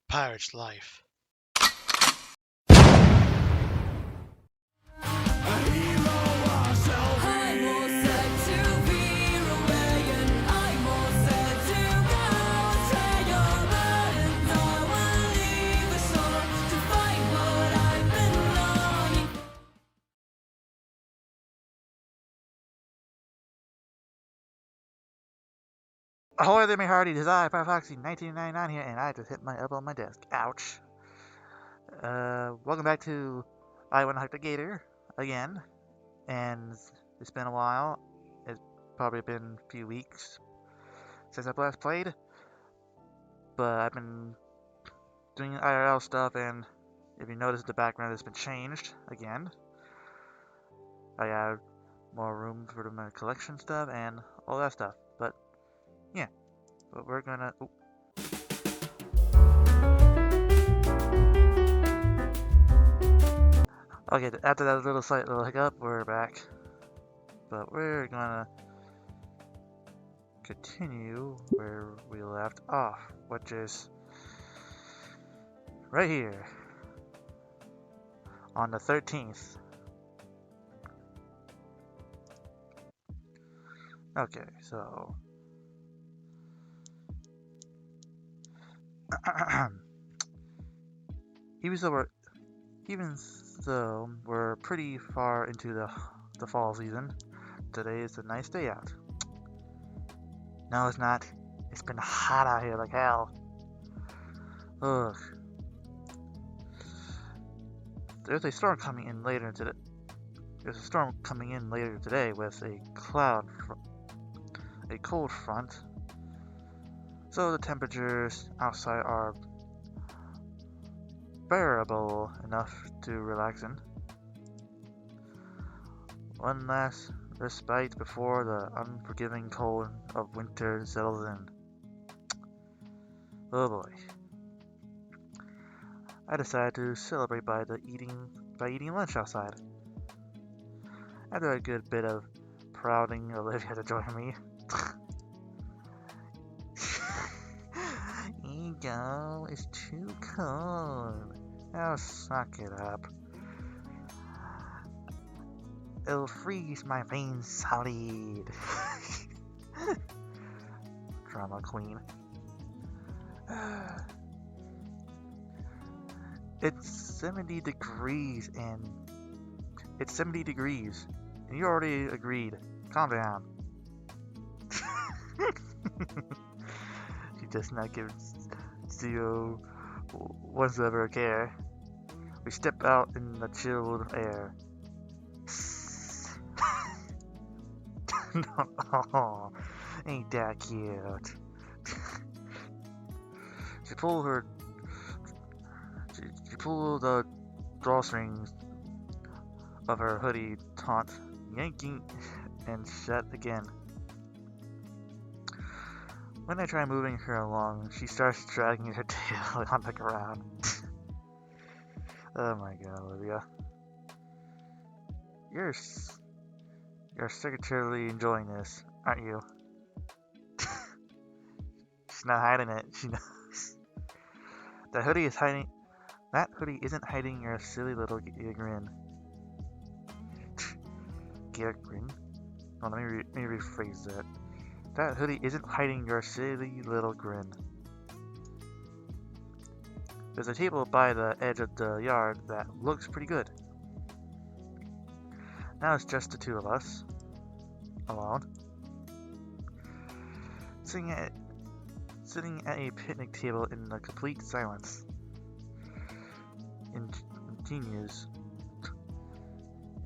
pirate's life. Ahoy there, my hearty, it is I, Firefoxy 1999 here, and I just hit my elbow on my desk. Ouch. Welcome back to I Want to Hype the Gator again, and it's been a while. It's probably been a few weeks since I've last played, but I've been doing IRL stuff, and if you notice, the background has been changed again. I have more room for my collection stuff and all that stuff, but yeah, but we're gonna... Ooh. Okay, after that little slight little hiccup, we're back. But we're gonna continue where we left off, which is right here on the 13th. Okay, so even though we're pretty far into the fall season, today is a nice day out. No, it's not. It's been hot out here like hell. Ugh. There's a storm coming in later today. There's a storm coming in later today with a cold front. So the temperatures outside are bearable enough to relax in. One last respite before the unforgiving cold of winter settles in. Oh boy. I decided to celebrate by eating lunch outside. After a good bit of prodding Olivia to join me. Ego, it's too cold. Oh, suck it up. It'll freeze my veins solid. Drama queen. It's 70 degrees and you already agreed. Calm down. She does not give zero whatsoever care. We step out in the chilled air. Oh, ain't that cute? She pulled the drawstrings of her hoodie taut, yanking and shut again. When I try moving her along, she starts dragging her tail on the ground. Oh my god, Olivia. You're secretarily enjoying this, aren't you? She's not hiding it, she knows. That hoodie isn't hiding your silly little grin. Grin? Oh, let me rephrase that. That hoodie isn't hiding your silly little grin. There's a table by the edge of the yard that looks pretty good. Now it's just the two of us. Alone. Sitting at a picnic table in the complete silence.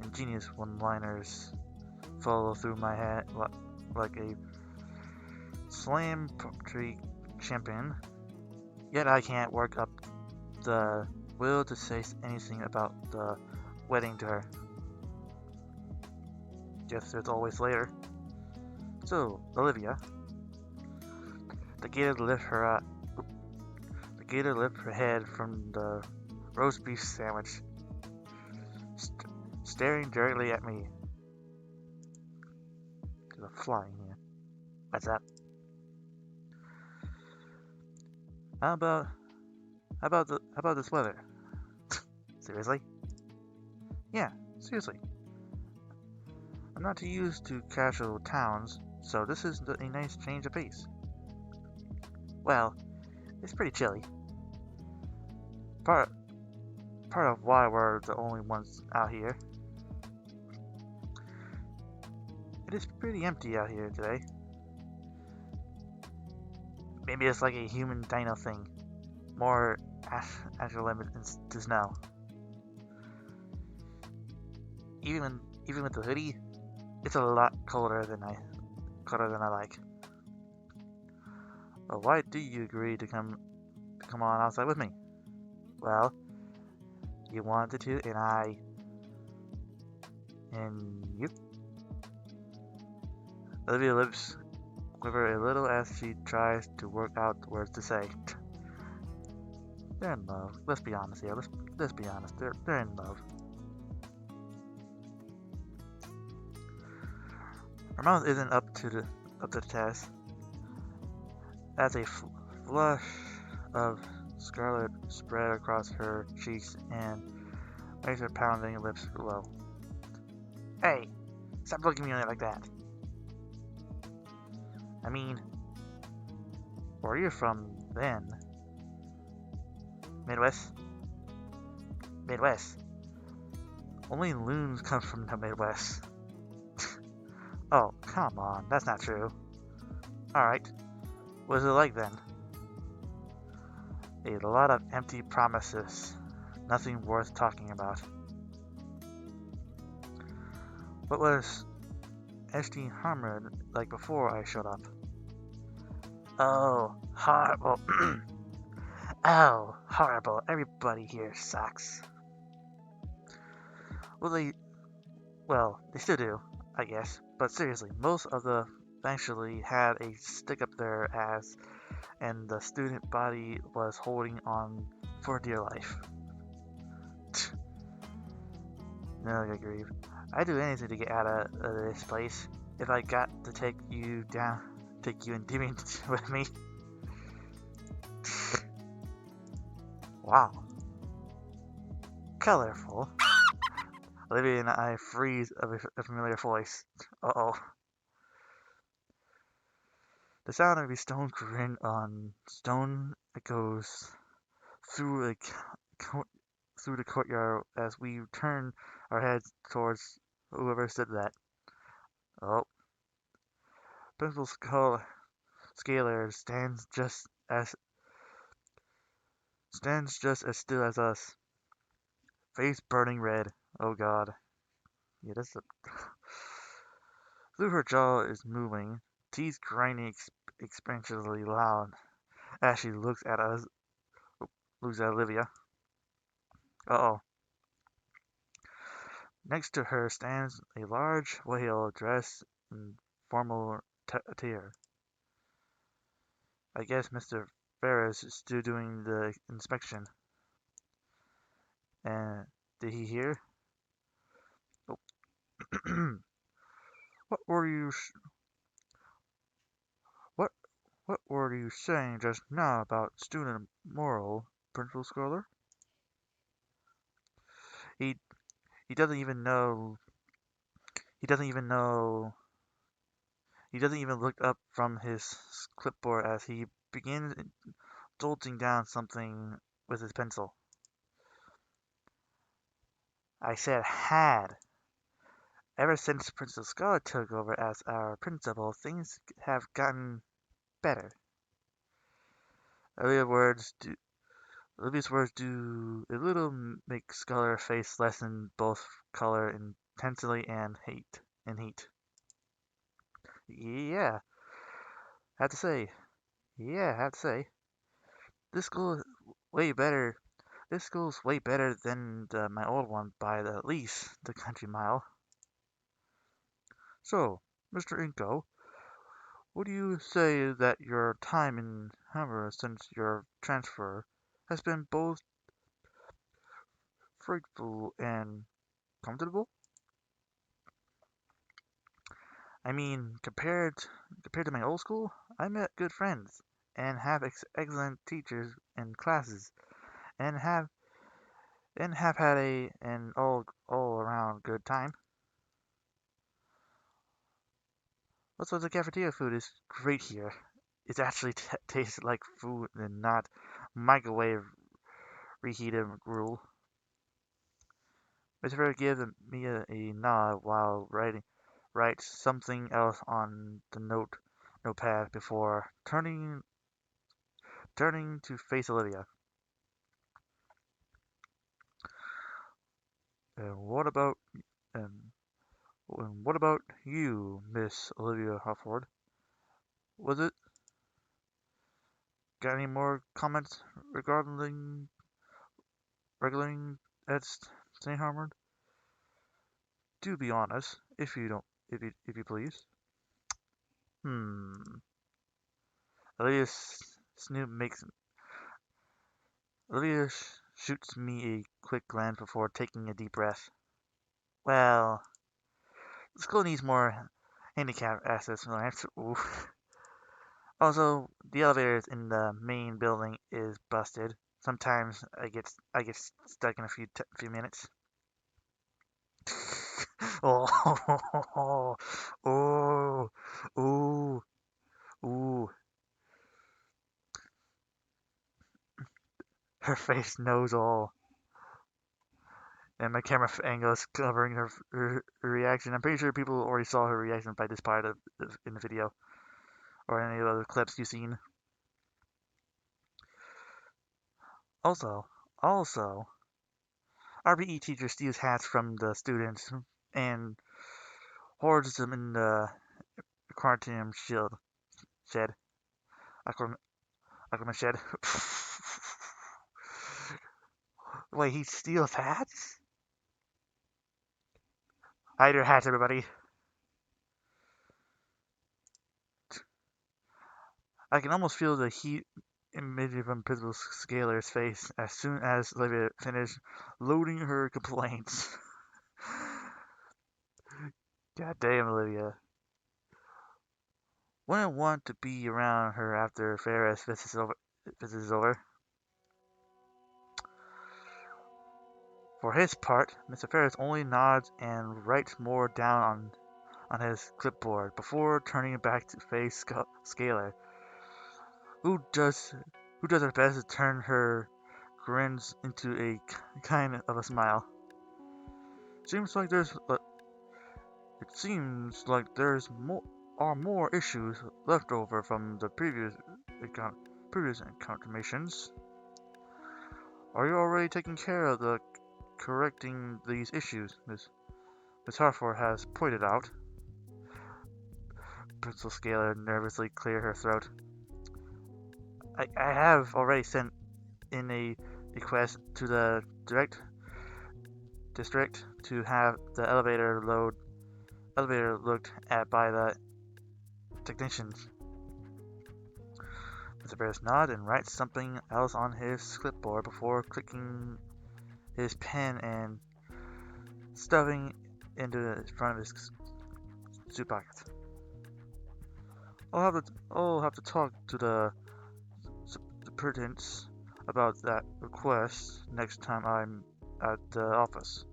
Ingenious one-liners follow through my head like a slam poetry champion. Yet I can't work up the will to say anything about the wedding to her. Guess there's always later. So, Olivia. The gator lifted her head from the roast beef sandwich, staring directly at me. There's a fly in here. What's up? How how about this weather? Seriously? Yeah, seriously. I'm not too used to casual towns, so this is a nice change of pace. Well, it's pretty chilly. Part part of why we're the only ones out here. It is pretty empty out here today. Maybe it's like a human dino thing. More actual limit to snow. Even with the hoodie, it's a lot colder than I like. But why do you agree to come on outside with me? Well, you wanted to, and you. Olivia's lips quiver a little as she tries to work out the words to say. They're in love. Let's be honest here. Let's be honest. They're in love. Her mouth isn't up to the test. As a flush of scarlet spread across her cheeks and makes her pounding lips glow. Hey, stop looking at me like that. I mean, where are you from then? Midwest? Midwest. Only loons come from the Midwest. Oh, come on, that's not true. Alright, what is it like then? A lot of empty promises. Nothing worth talking about. What was Eshty Hammer like before I showed up? Oh, horrible. Oh, horrible. Everybody here sucks. Well, they still do, I guess. But seriously, most of the eventually had a stick up their ass, and the student body was holding on for dear life. No, good grief. I'd do anything to get out of this place. If I got to take you and Timmy with me. Wow. Colorful. Olivia and I freeze a familiar voice. Uh-oh. The sound of a stone grin on stone echoes through through the courtyard as we turn our heads towards whoever said that. Oh. Principal Scalar stands just as still as us, face burning red. Oh god. Yeah, that's a... Through her jaw is moving, teeth grinding exponentially loud as she looks at Olivia. Uh-oh. Next to her stands a large whale dressed in formal attire. I guess Mr. Ferris is still doing the inspection. And did he hear? Oh. What were you what what were you saying just now about student moral, Principal Scholar? He he doesn't even know he doesn't even know he doesn't even look up from his clipboard as he begins jolting down something with his pencil. I said had. Ever since Principal Scholar took over as our principal, things have gotten better. Olivia's words do Olivia's words do a little make Scholar face lessen both color intensely and heat. Yeah, I have to say. Yeah, I have to say. This school is way better. This school's way better than my old one by at least the country mile. So, Mr. Inko, would you say that your time in Hammer since your transfer has been both fruitful and comfortable? I mean, compared to my old school, I met good friends and have excellent teachers and classes. and have had an all around good time. Also, the cafeteria food is great here. It actually tastes like food and not microwave reheated gruel. Mr. Fair gives me a nod while writes something else on the notepad before turning to face Olivia. And and what about you, Miss Olivia Hufford? Was it got any more comments regarding regulating at St. Harmon? Do be honest, if you don't, if you please. Hmm. Olivia Snoop makes Olivia shoots me a quick glance before taking a deep breath. Well, the school needs more handicap access ramps. Ooh. Also, the elevators in the main building is busted. Sometimes I get stuck in a few minutes. Oh, oh, ooh, ooh. Her face knows all, and my camera angle is covering her reaction. I'm pretty sure people already saw her reaction by this part in the video or any of the other clips you've seen. Also, our PE teacher steals hats from the students and hoards them in the aquarium shed. Aquarium, aquarium shed. Wait, he steals hats? Hide your hats, everybody. I can almost feel the heat emitted from Principal Scalar's face as soon as Olivia finished loading her complaints. God damn, Olivia. Wouldn't want to be around her after Ferris visit is over. For his part, Mr. Ferris only nods and writes more down on his clipboard before turning back to face Scalar, who does her best to turn her grins into a kind of a smile. Seems like there's It seems like more issues left over from the previous encountermations. Are you already taking care of correcting these issues, Miss Harford has pointed out? Principal Scalar nervously cleared her throat. I have already sent in a request to the district to have the elevator looked at by the technicians. Mr. Bears nods and writes something else on his clipboard before clicking his pen and stuffing into the front of his suit pocket. I'll have to talk to the superintendents about that request next time I'm at the office.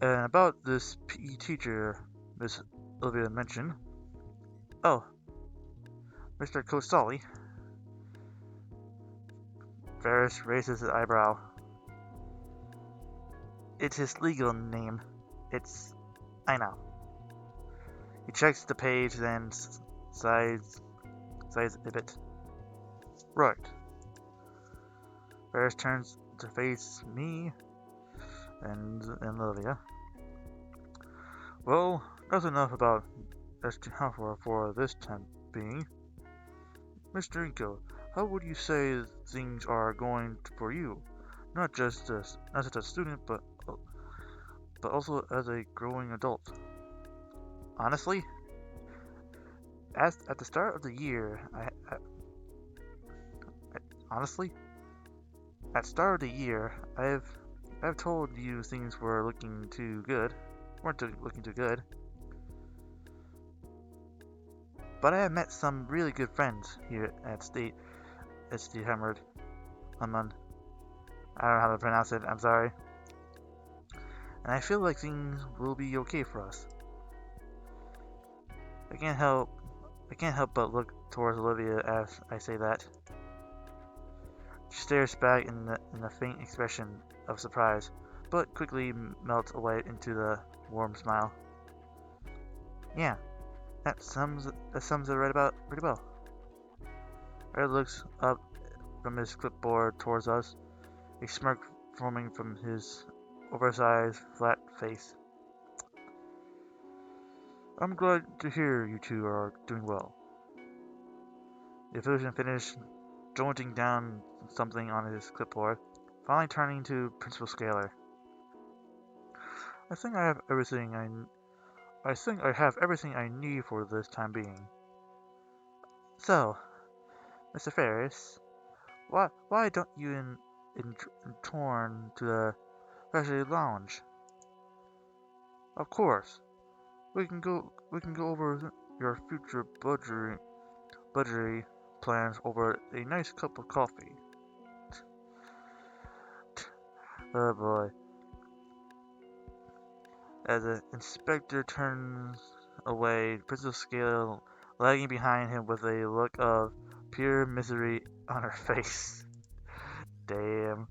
And about this PE teacher Miss Olivia mentioned. Oh, Mr. Kosali. Ferris raises his eyebrow. It's his legal name. I know. He checks the page, then sighs a bit. Right. Ferris turns to face me and Olivia. Well, that's enough about St. Halford for this time being. Mr. Inko, how would you say things are going for you? Not just as a student, but also as a growing adult. Honestly, at the start of the year, honestly, at start of the year, I've told you things weren't looking too good. But I have met some really good friends here at State Hammered. Lemon. I don't know how to pronounce it, I'm sorry. And I feel like things will be okay for us. I can't help but look towards Olivia as I say that. She stares back in a faint expression of surprise, but quickly melts away into the warm smile. Yeah, that sums it pretty well. Red looks up from his clipboard towards us, a smirk forming from his oversized, flat face. I'm glad to hear you two are doing well. The physician finished jotting down something on his clipboard, finally turning to Principal Scalar. I think I have everything I need for this time being. So, Mr. Ferris, why don't you turn to the Treasury Lounge? Of course, we can go over your future budgetary plans over a nice cup of coffee. Oh boy. As the inspector turns away, Principal Scale lagging behind him with a look of pure misery on her face. Damn.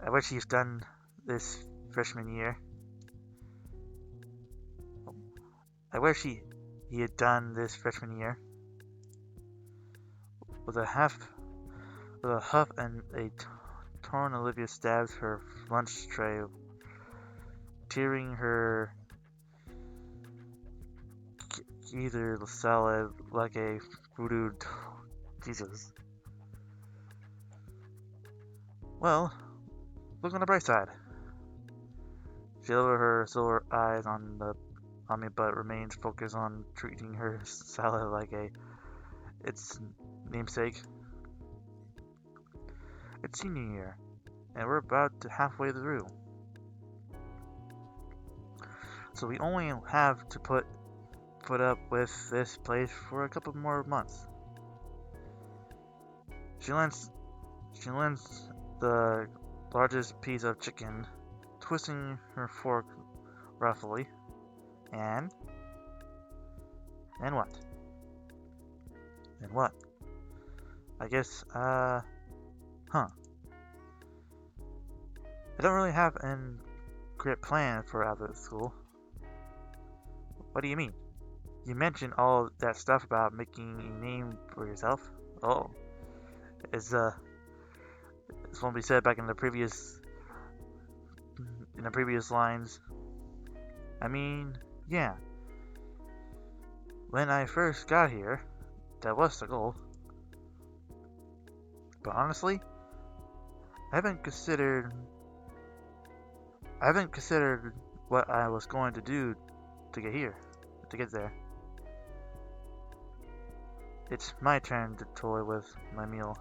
I wish he's done this freshman year. I wish he had done this freshman year. With a huff and a torn, Olivia stabs her lunch tray, tearing her either salad like a voodoo. Jesus. Well, look on the bright side. She lowered her silver eyes on me, but remains focused on treating her salad like its namesake. It's senior year, and we're about halfway through. So we only have to put up with this place for a couple more months. She lends the largest piece of chicken, twisting her fork roughly. And what? And what? I guess, I don't really have a great plan for out of school. What do you mean? You mentioned all that stuff about making a name for yourself. Oh, it's what we said back in the previous lines. I mean, yeah. When I first got here, that was the goal. But honestly, I haven't considered what I was going to do to get there. It's my turn to toy with my meal.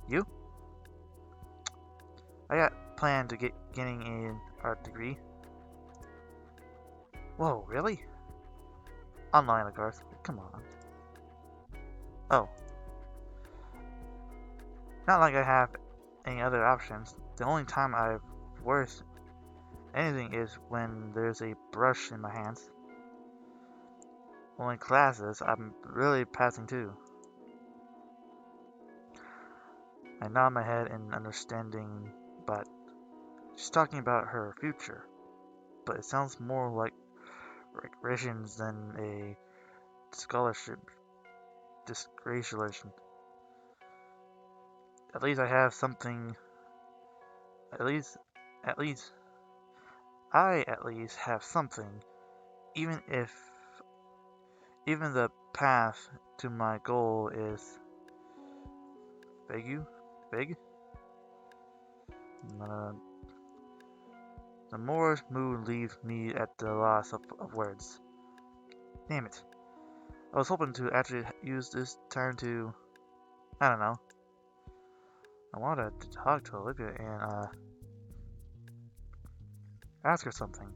You? I got planned to getting an art degree. Whoa, really? Online, of course. Come on. Oh. Not like I have any other options. The only time I've worth anything is when there's a brush in my hands. Only classes, I'm really passing too. I nod my head in understanding, but she's talking about her future. But it sounds more like recreations than a scholarship disgraciation. At least I have something. At least I have something, even if the path to my goal is vague. Uh, the Moor's mood leaves me at the loss of words. Damn it. I was hoping to actually use this time to, I don't know. I wanted to talk to Olivia and, ask her something.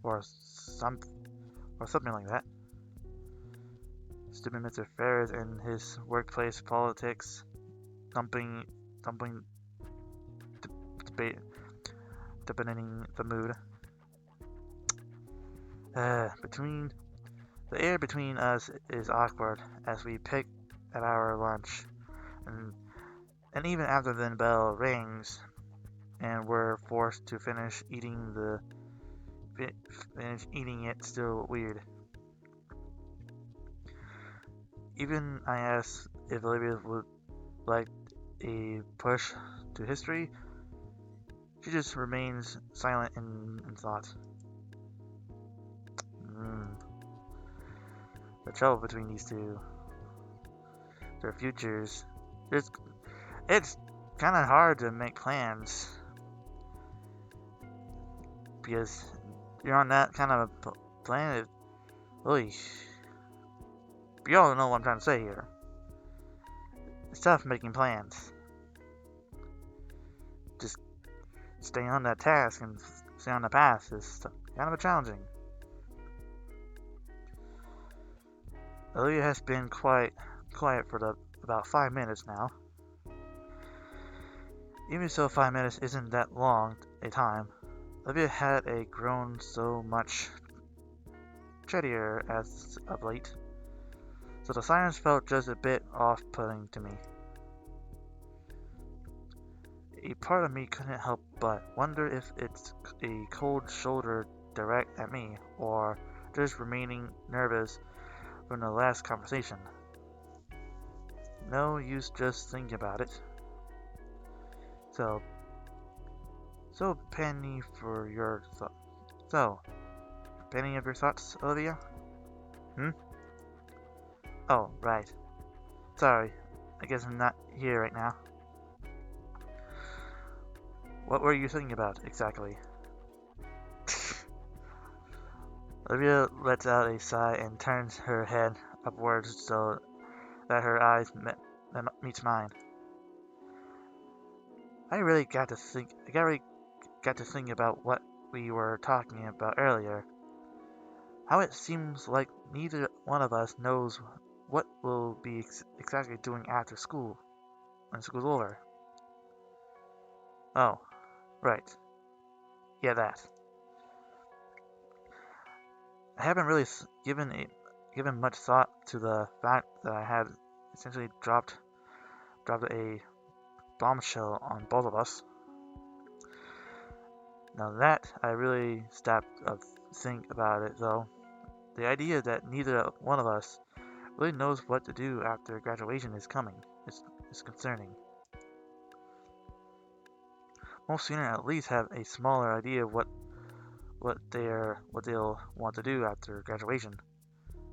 or something like that. Stupid Mr. Ferris and his workplace politics, thumping, debate, deepening the mood. Between the air between us is awkward as we pick at our lunch, and even after the bell rings and we're forced to finish eating it, still weird. Even I asked if Olivia would like a push to history. She just remains silent in thought. The trouble between these two, their futures, it's kind of hard to make plans because you're on that kind of a planet. Really, you all know what I'm trying to say here. It's tough making plans. Just staying on that task and staying on the path is kind of challenging. Olivia has been quiet for about 5 minutes now. Even so, 5 minutes isn't that long a time. Olivia had grown so much chattier as of late, so the silence felt just a bit off-putting to me. A part of me couldn't help but wonder if it's a cold shoulder direct at me, or just remaining nervous from the last conversation. No use just thinking about it. So penny for your thoughts. So, penny of your thoughts, Olivia? Oh, right. Sorry, I guess I'm not here right now. What were you thinking about, exactly? Olivia lets out a sigh and turns her head upwards so that her eyes meets mine. I really got to think about what we were talking about earlier. How it seems like neither one of us knows what we'll be exactly doing after school, when school's over. Oh, right. Yeah, that. I haven't really given much thought to the fact that I had essentially dropped a bombshell on both of us. Now that I really stopped to think about it, though, the idea that neither one of us really knows what to do after graduation is concerning. Most students at least have a smaller idea of what they'll want to do after graduation.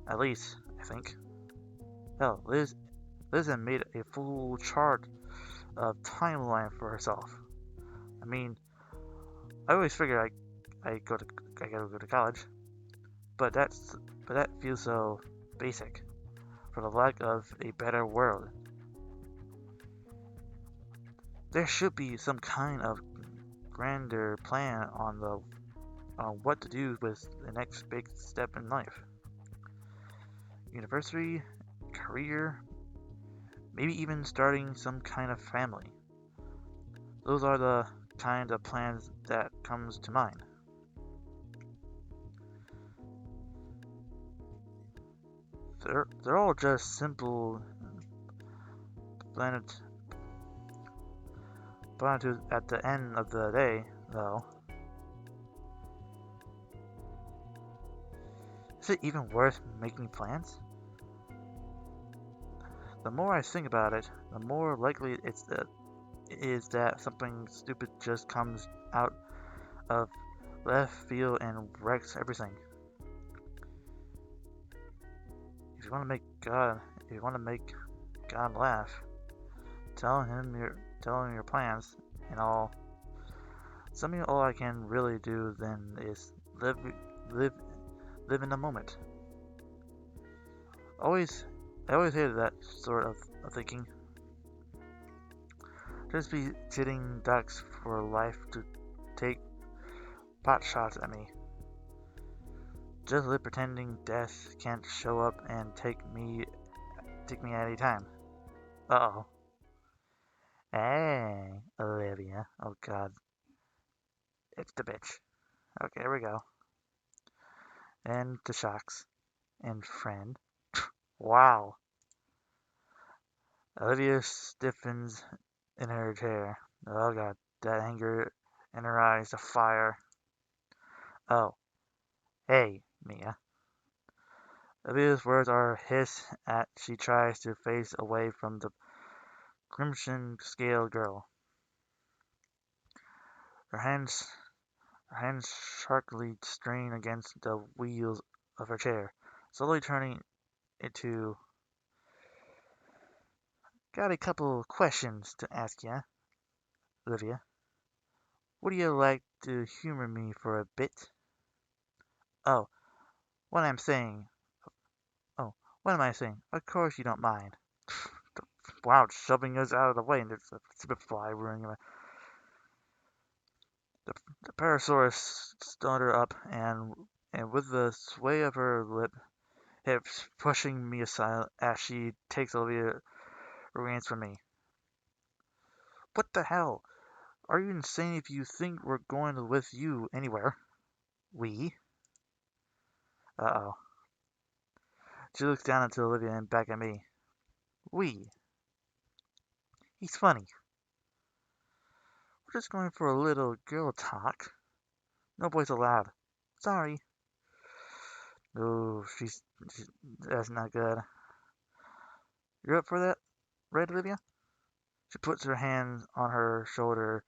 At least, I think. Hell, Liz had made a full chart of timeline for herself. I mean, I always figured I gotta go to college, but that feels so basic, for the lack of a better word. There should be some kind of grander plan on what to do with the next big step in life. University, career, maybe even starting some kind of family. Those are the kind of plans that comes to mind. They're all just simple planet at the end of the day, though. Is it even worth making plans? The more I think about it, the more likely it is that something stupid just comes out of left field and wrecks everything. If you want to make God laugh, tell him your plans and all. Something all I can really do then is live in the moment. I always hated that sort of thinking. Just be sitting ducks for life to take pot shots at me. Just live pretending death can't show up and take me at any time. Uh-oh. Hey, Olivia. Oh god, it's the bitch. Okay, here we go. And the shocks. And friend. Wow. Olivia stiffens in her chair. Oh god, that anger in her eyes, the fire. Oh, hey, Mia. Olivia's words are hiss as she tries to face away from the crimson-scaled girl. Her hands, her hands sharply strain against the wheels of her chair, slowly turning it to. Got a couple questions to ask ya, Olivia. Would you like to humor me for a bit? Oh, what I'm saying. Oh, what am I saying? Of course you don't mind. Wow, shoving us out of the way, and there's a stupid fly ruining my. The Parasaurus stood her up, and with the sway of her hips pushing me aside as she takes Olivia reins from me. What the hell? Are you insane if you think we're going with you anywhere? We? Uh-oh. She looks down at Olivia and back at me. We? He's funny. We're just going for a little girl talk. No boys allowed. Sorry. Oh, that's not good. You're up for that, right, Olivia? She puts her hand on her shoulder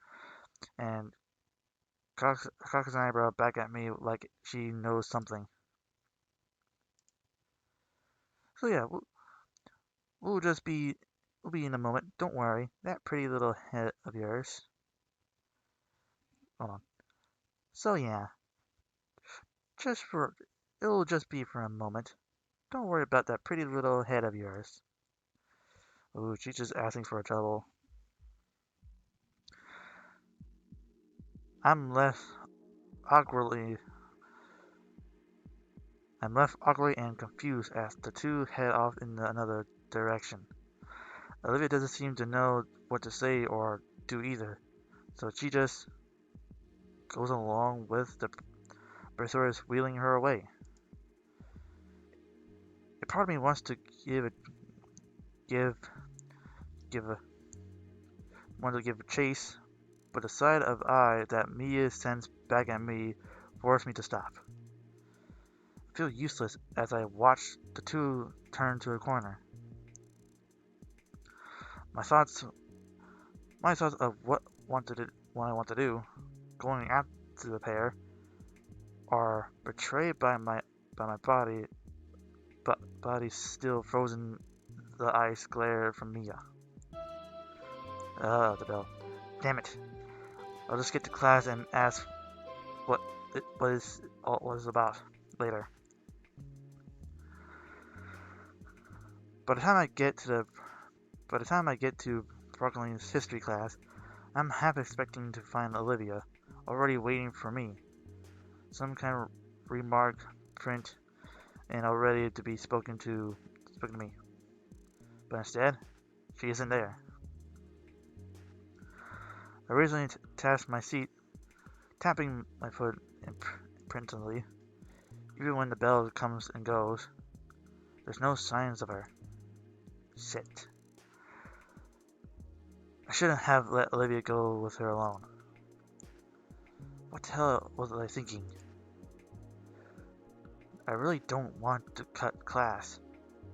and cocks an eyebrow back at me like she knows something. So yeah, we'll just be we'll be in a moment. Don't worry. That pretty little head of yours. Hold on. So yeah, just for it'll just be for a moment. Don't worry about that pretty little head of yours. Ooh, she's just asking for trouble. I'm left awkwardly I'm left awkwardly and confused as the two head off in another direction. Olivia doesn't seem to know what to say or do either, so she just goes along with the Berthosaurus wheeling her away. A part of me wants to give give a want to give a chase, but the side of eye that Mia sends back at me forced me to stop. I feel useless as I watch the two turn to a corner. My thoughts my thoughts of what I want to do, going after the pair, are betrayed by my body, but body still frozen the ice glare from Mia. The bell. Damn it. I'll just get to class and ask what it was about later. By the time I get to Brocklin's history class, I'm half expecting to find Olivia already waiting for me. Some kind of remark, print, and already to be spoken to me. But instead, she isn't there. I recently tapped my seat, tapping my foot imprintedly. Even when the bell comes and goes, there's no signs of her. Shit. I shouldn't have let Olivia go with her alone. What the hell was I thinking? I really don't want to cut class,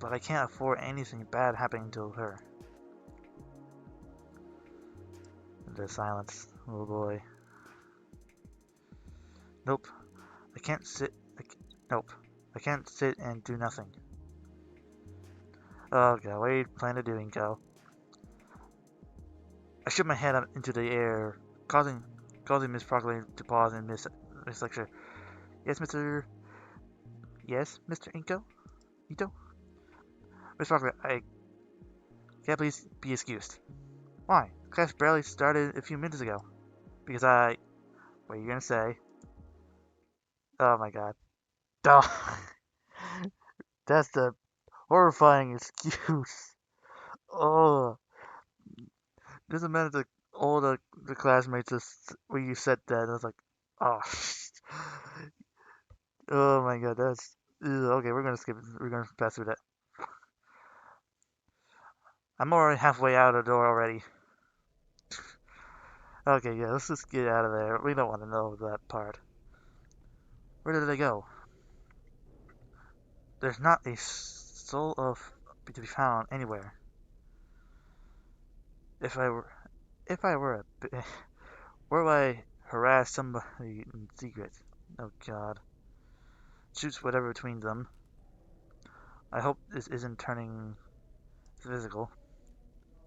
but I can't afford anything bad happening to her. The silence. Oh boy. Nope. I can't sit. Nope. I can't sit and do nothing. Oh god, what are you planning to do, Inko? I shoot my head up into the air, causing Miss Proclay to pause and miss lecture. Yes, Mr. Yes, Mr. Inko? Ito? Miss Proclay, I can't please be excused. Why? Class barely started a few minutes ago. Because what are you gonna say? Oh my god. Duh. That's the horrifying excuse. Oh, just imagine all the classmates just when you said that. I was like, oh, oh my god, that's okay. We're gonna skip it. We're gonna pass through that. I'm already halfway out of the door already. Okay, yeah, let's just get out of there. We don't want to know that part. Where did they go? There's not a soul of to be found anywhere. If I were, if I were where would I harass somebody in secret? Oh God, shoots whatever between them. I hope this isn't turning physical.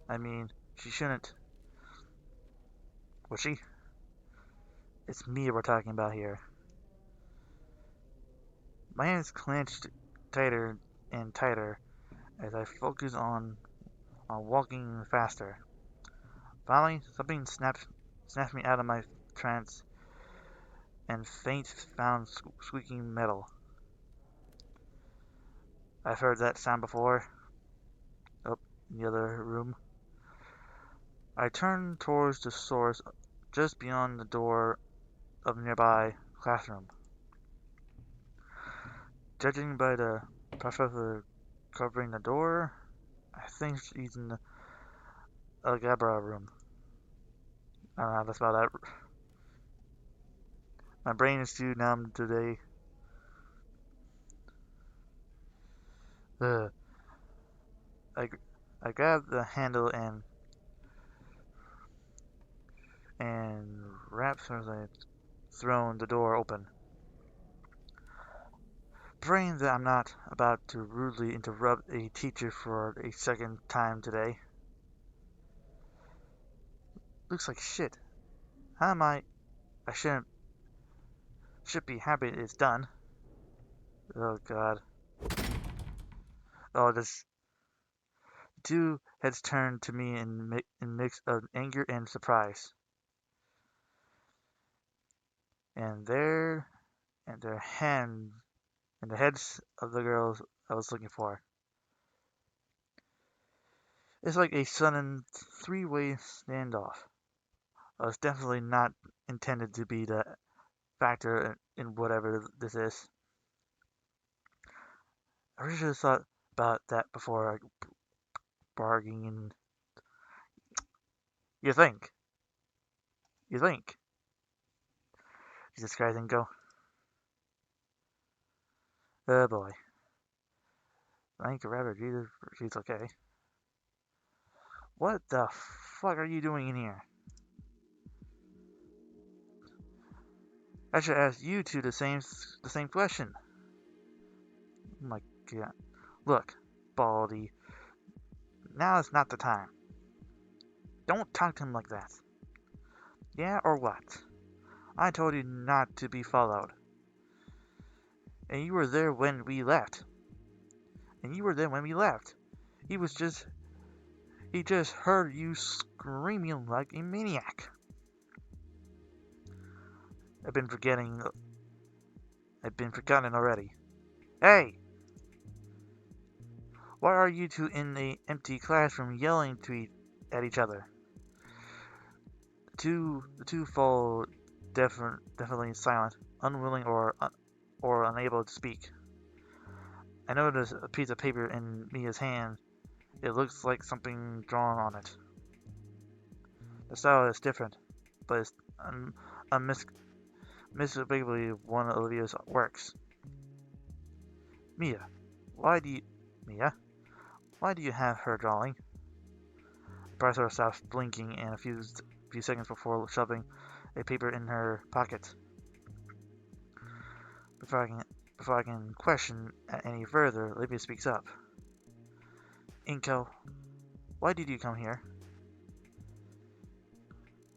I mean, she shouldn't, would she? It's me we're talking about here. My hands clenched tighter and tighter as I focus on walking faster. Finally, something snapped me out of my trance and faint found squeaking metal. I've heard that sound before. Up in the other room. I turned towards the source just beyond the door of a nearby classroom. Judging by the professor covering the door, I think she's in the algebra room. I don't know how to spell that. My brain is too numb today. Ugh. I, I grabbed the handle and rapped as I thrown the door open. Praying that I'm not about to rudely interrupt a teacher for a second time today. Looks like shit. How am I? I should be happy it's done. Oh God. Oh, this two heads turned to me in mix of anger and surprise, and their hand and the heads of the girls I was looking for. It's like a sudden three-way standoff. I was definitely not intended to be the factor in whatever this is. I really should have thought about that before bargaining. You think? You think? Jesus Christ, and go. Oh boy. Thank you, Rabbit. Jesus, she's okay. What the fuck are you doing in here? I should ask you two the same question. Oh my God. Look, Baldy. Now is not the time. Don't talk to him like that. Yeah, or what? I told you not to be followed. And you were there when we left. He was just he just heard you screaming like a maniac. I've been forgetting I've been forgotten already. Hey! Why are you two in the empty classroom yelling at each other? The two fall definitely silent, unwilling or unable to speak. I notice a piece of paper in Mia's hand. It looks like something drawn on it. The style is different, but it's unmistakably one of Olivia's works. Mia, why do you Mia? Why do you have her drawing? The professor stops blinking and a few seconds before shoving a paper in her pocket. Before I can question any further, Olivia speaks up. Inko, why did you come here?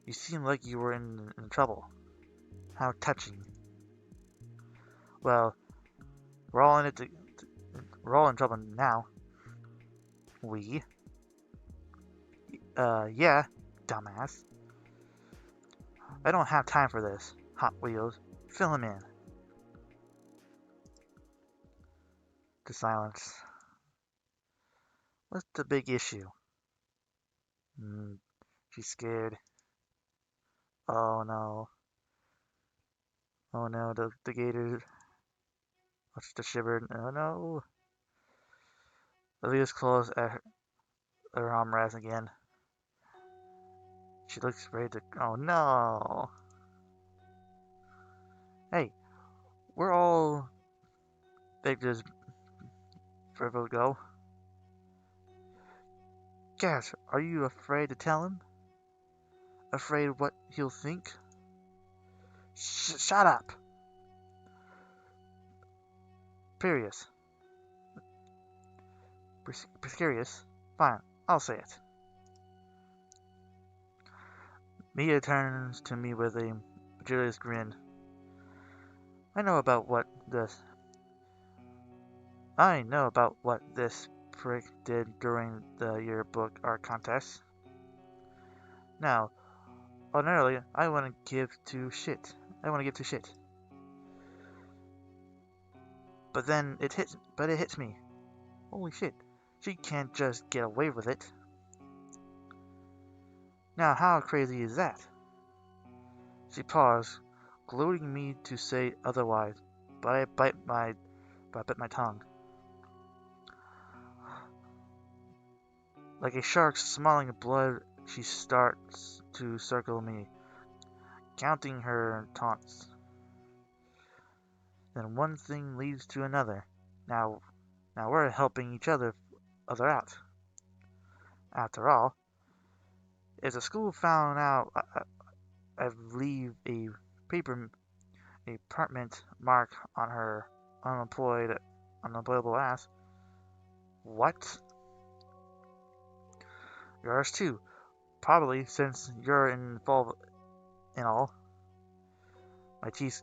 You seemed like you were in trouble. How touching. Well, we're all in it. We're all in trouble now. We? Yeah, dumbass. I don't have time for this. Hot Wheels, fill him in. to silence. What's the big issue? She's scared. Oh no. Oh no, the gator. What's the shiver? Oh no. Olivia's claws at her armrest again. She looks ready to. Oh no. Hey, we're all victors forever ago. Gas, are you afraid to tell him? Afraid of what he'll think? Shut up! Precarious. Precarious? Fine, I'll say it. Mia turns to me with a materialist grin. I know about what this prick did during the yearbook art contest. Now, ordinarily, I want to give two shit. But then it hits me. Holy shit. She can't just get away with it. Now, how crazy is that? She paused, goading me to say otherwise, but I bit my tongue. Like a shark smelling blood, she starts to circle me, counting her taunts. Then one thing leads to another. Now we're helping each other out. After all, if the school found out I leave a permanent mark on her unemployable ass, what? Yours too, probably, since you're involved in all. My teeth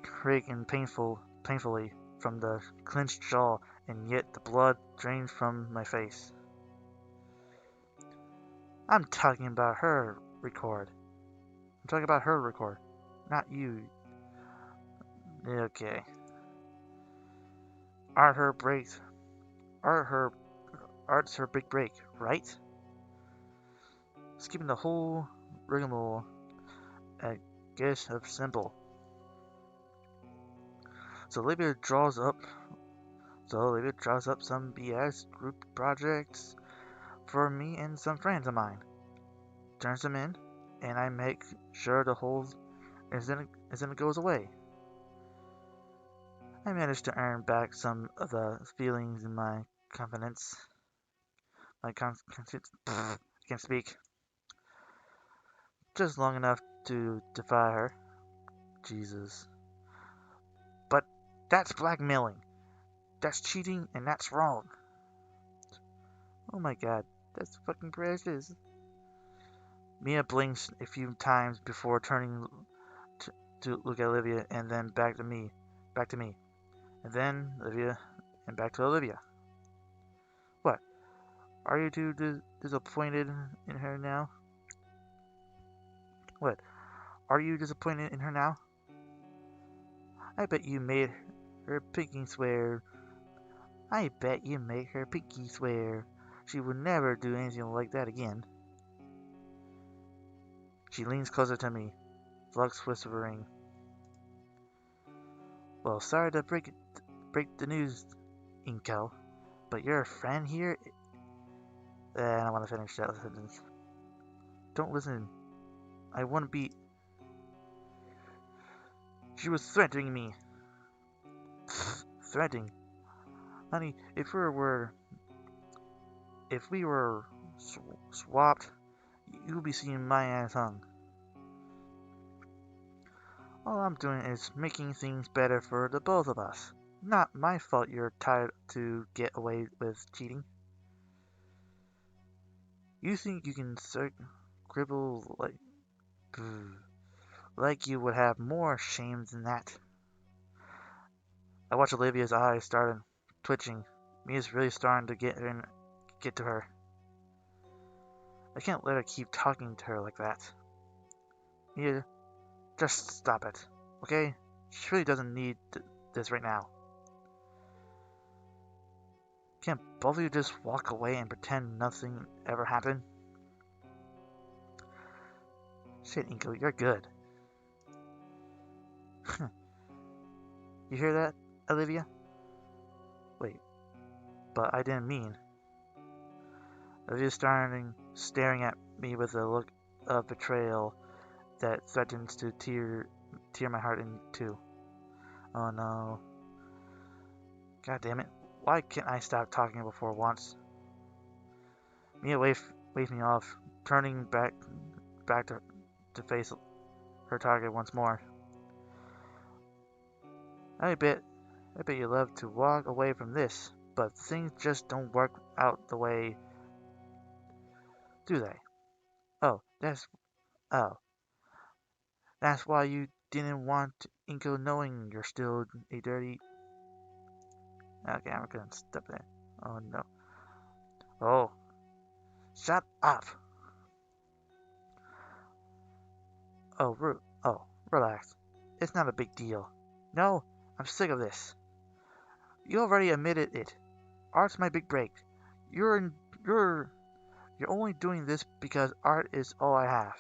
creaking painfully from the clenched jaw, and yet the blood drains from my face. I'm talking about her record. Not you. Okay. Art's her big break, right? Skipping the whole rigmarole, I guess of simple. So Olivia draws up some BS group projects for me and some friends of mine. Turns them in, and I make sure the whole incident goes away. I managed to earn back some of the feelings in my confidence. I can't speak. Just long enough to defy her. Jesus. But that's blackmailing. That's cheating, and that's wrong. Oh my god, that's fucking precious. Mia blinks a few times before turning to look at Olivia, and then back to me, and then Olivia, and back to Olivia. What? Are you too disappointed in her now? What? Are you disappointed in her now? I bet you made her pinky swear. She would never do anything like that again. She leans closer to me, Flux whispering. Well, sorry to break the news, Inkel, but your friend here. I don't want to finish that sentence. Don't listen. I want to be. She was threatening me. Threatening, honey. If we were swapped, you'll be seeing my ass hung. All I'm doing is making things better for the both of us. Not my fault you're tired to get away with cheating. You think you can scribble like you would have more shame than that. I watch Olivia's eyes start twitching. Mia's really starting to get to her. I can't let her keep talking to her like that. Mia, just stop it, okay? She really doesn't need this right now. Can't both of you just walk away and pretend nothing ever happened? Shit, Inko, you're good. You hear that, Olivia? Wait, but I didn't mean. Olivia's staring at me with a look of betrayal that threatens to tear my heart in two. Oh no. God damn it. Why can't I stop talking before once? Mia waved me off, turning back to face her target once more. I bet you love to walk away from this, but things just don't work out the way, do they? Oh, oh, that's why you didn't want Inko knowing you're still a dirty. Okay, I'm gonna step there. Oh no. Oh, shut up. Oh, relax. It's not a big deal. No, I'm sick of this. You already admitted it. Art's my big break. You're in, you're you're only doing this because art is all I have.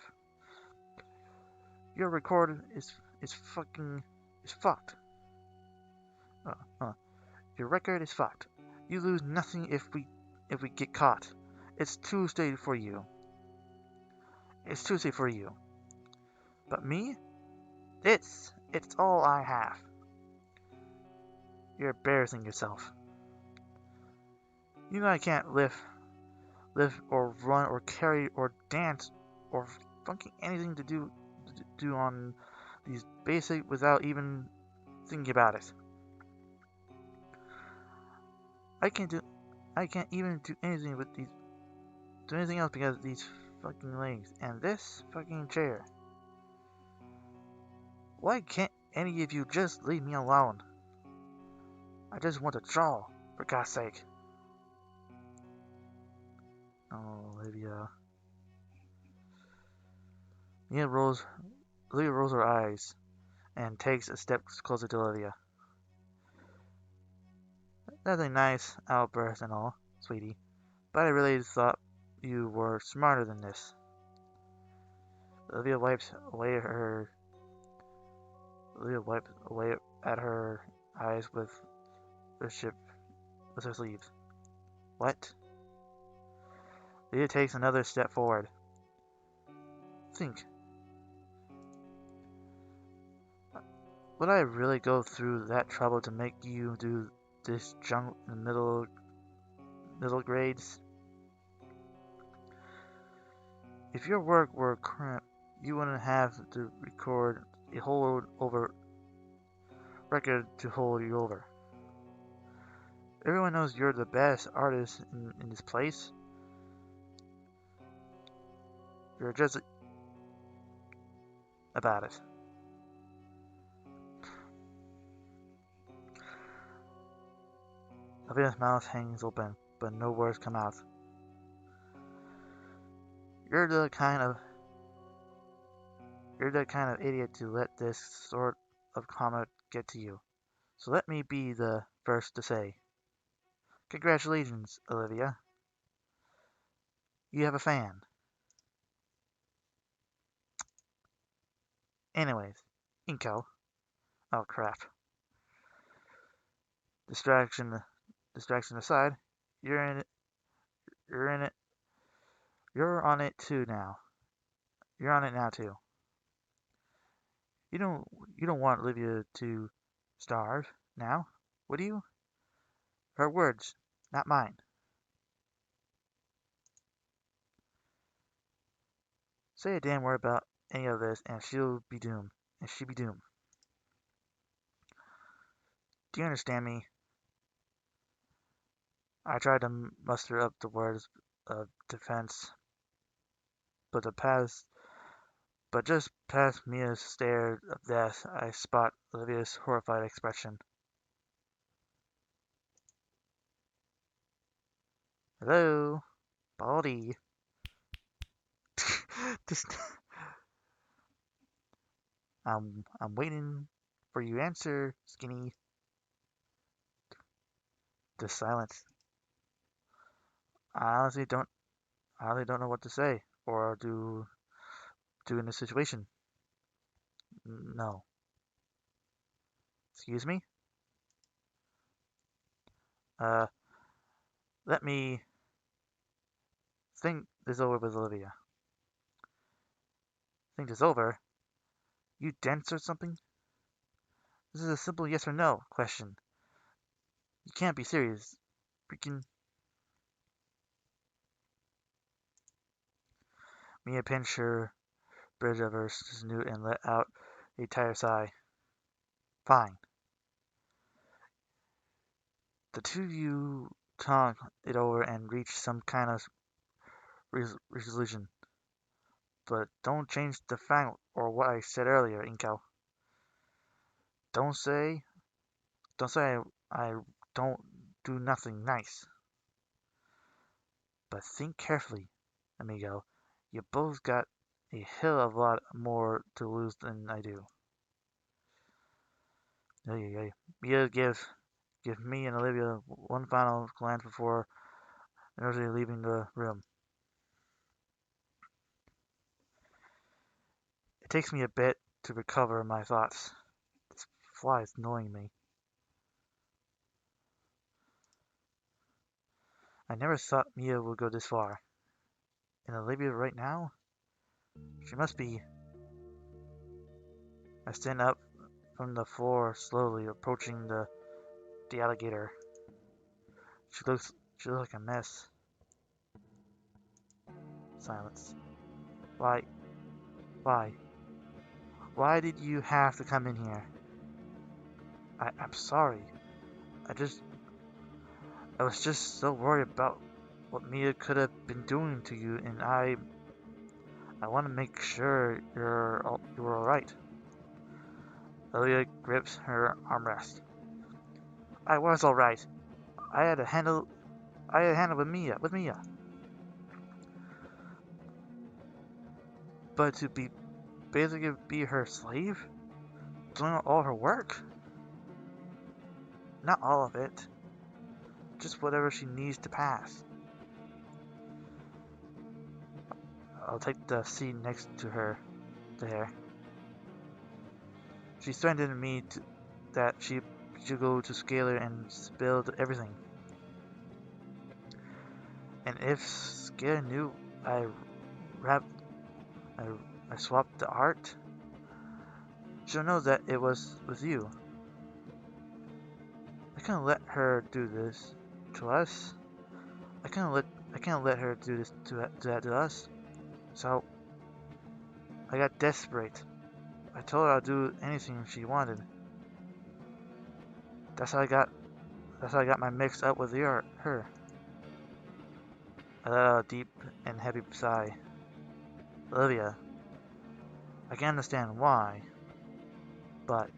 Your record is fucking is fucked. Uh, uh, your record is fucked. You lose nothing if we get caught. It's Tuesday for you. It's Tuesday for you. But me? It's all I have. You're embarrassing yourself. You know I can't lift or run or carry or dance or fucking anything to do on these basic without even thinking about it. I can't do I can't even do anything with these do anything else because of these fucking legs and this fucking chair. Why can't any of you just leave me alone? I just want to draw, for God's sake. Oh, Olivia. Mia rolls Olivia rolls her eyes and takes a step closer to Olivia. That's a nice outburst and all, sweetie, but I really thought you were smarter than this. Olivia wipes away her Olivia wipes away at her eyes her ship with her sleeves. What? Olivia takes another step forward. Think. Would I really go through that trouble to make you do this junk in the middle grades? If your work were current, you wouldn't have to record a whole over record to hold you over. Everyone knows you're the best artist in this place. You're just about it. Olivia's mouth hangs open, but no words come out. You're the kind of idiot to let this sort of comment get to you. So let me be the first to say, congratulations, Olivia. You have a fan. Anyways, Inko. Oh crap. Distraction distraction aside, you're in it you're in it you're on it too now. You're on it now too. You don't you don't want Olivia to starve now, would you? Her words, not mine. Say a damn word about any of this and she'll be doomed. And she'll be doomed. Do you understand me? I tried to muster up the words of defense, but just past Mia's stare of death, I spot Olivia's horrified expression. Hello, Baldy. Just, I'm waiting for your answer, Skinny. The silence. I honestly don't. I honestly don't know what to say or do in this situation. No. Excuse me. Uh, let me think this over with Olivia. Think this over. You dense or something? This is a simple yes or no question. You can't be serious. Freaking Mia pinched her bridge of her snoot and let out a tired sigh. Fine. The two of you talk it over and reach some kind of resolution. But don't change the fact or what I said earlier, Inkel. Don't say, don't say I don't do nothing nice. But think carefully, amigo. You both got a hell of a lot more to lose than I do. Mia give me and Olivia one final glance before nervously leaving the room. It takes me a bit to recover my thoughts. This fly is annoying me. I never thought Mia would go this far. And Olivia right now? She must be. I stand up from the floor slowly, approaching the alligator. She looks like a mess. Silence. Why, why? Why did you have to come in here? I'm sorry. I just, I was just so worried about what Mia could have been doing to you, and I want to make sure you're alright. Olivia grips her armrest. I was alright. I had to handle, I had to handle with Mia. But to be basically be her slave, doing all her work. Not all of it, just whatever she needs to pass. I'll take the seat next to her there. She threatened me that she should go to Scalar and spill everything. And if Scalar knew I wrapped, I, I swapped the art, she'll know that it was with you. I can't let her do this to us. I can't let her do this to us. So I got desperate. I told her I'd do anything she wanted. That's how I got. That's how I got my mix up with her. I let out a deep and heavy sigh. Olivia, I can understand why, but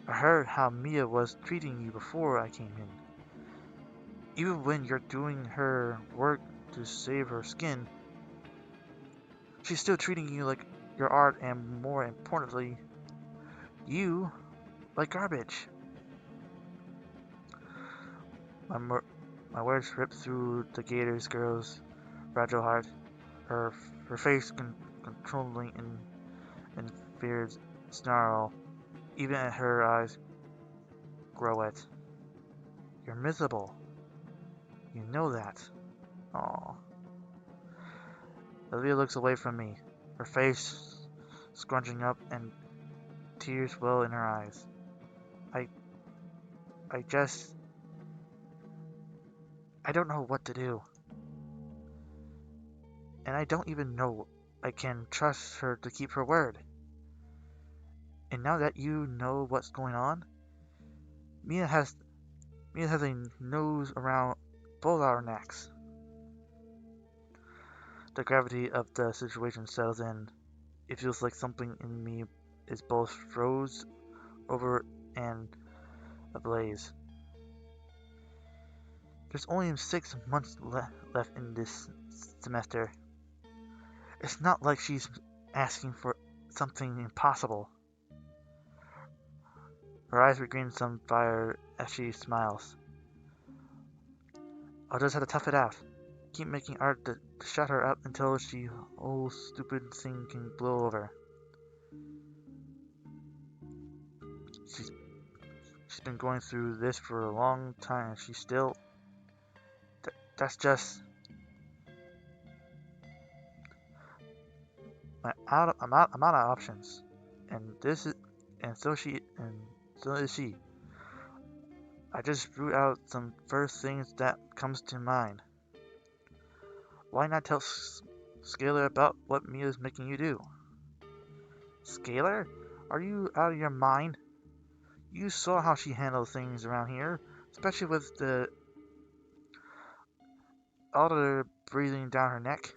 I heard how Mia was treating you before I came in. Even when you're doing her work to save her skin, she's still treating you like your art and, more importantly, you like garbage. My, my words ripped through the Gator's girl's fragile heart, her, her face controlling in feared snarl, even as her eyes grow wet. You're miserable. You know that. Aw. Olivia looks away from me, her face scrunching up and tears well in her eyes. I I just I don't know what to do. And I don't even know I can trust her to keep her word. And now that you know what's going on, Mia has Mia has a nose around both our necks. The gravity of the situation settles in. It feels like something in me is both froze over and ablaze. There's only 6 months left in this semester. It's not like she's asking for something impossible. Her eyes regain some fire as she smiles. I'll just have to tough it out. Keep making art to shut her up until she whole stupid thing can blow over. She's she's been going through this for a long time and she's still that's just I'm out of options. And this is and so is she. I just wrote out some first things that comes to mind. Why not tell Scalar about what Mia's making you do? Scalar? Are you out of your mind? You saw how she handled things around here, especially with all the breathing down her neck.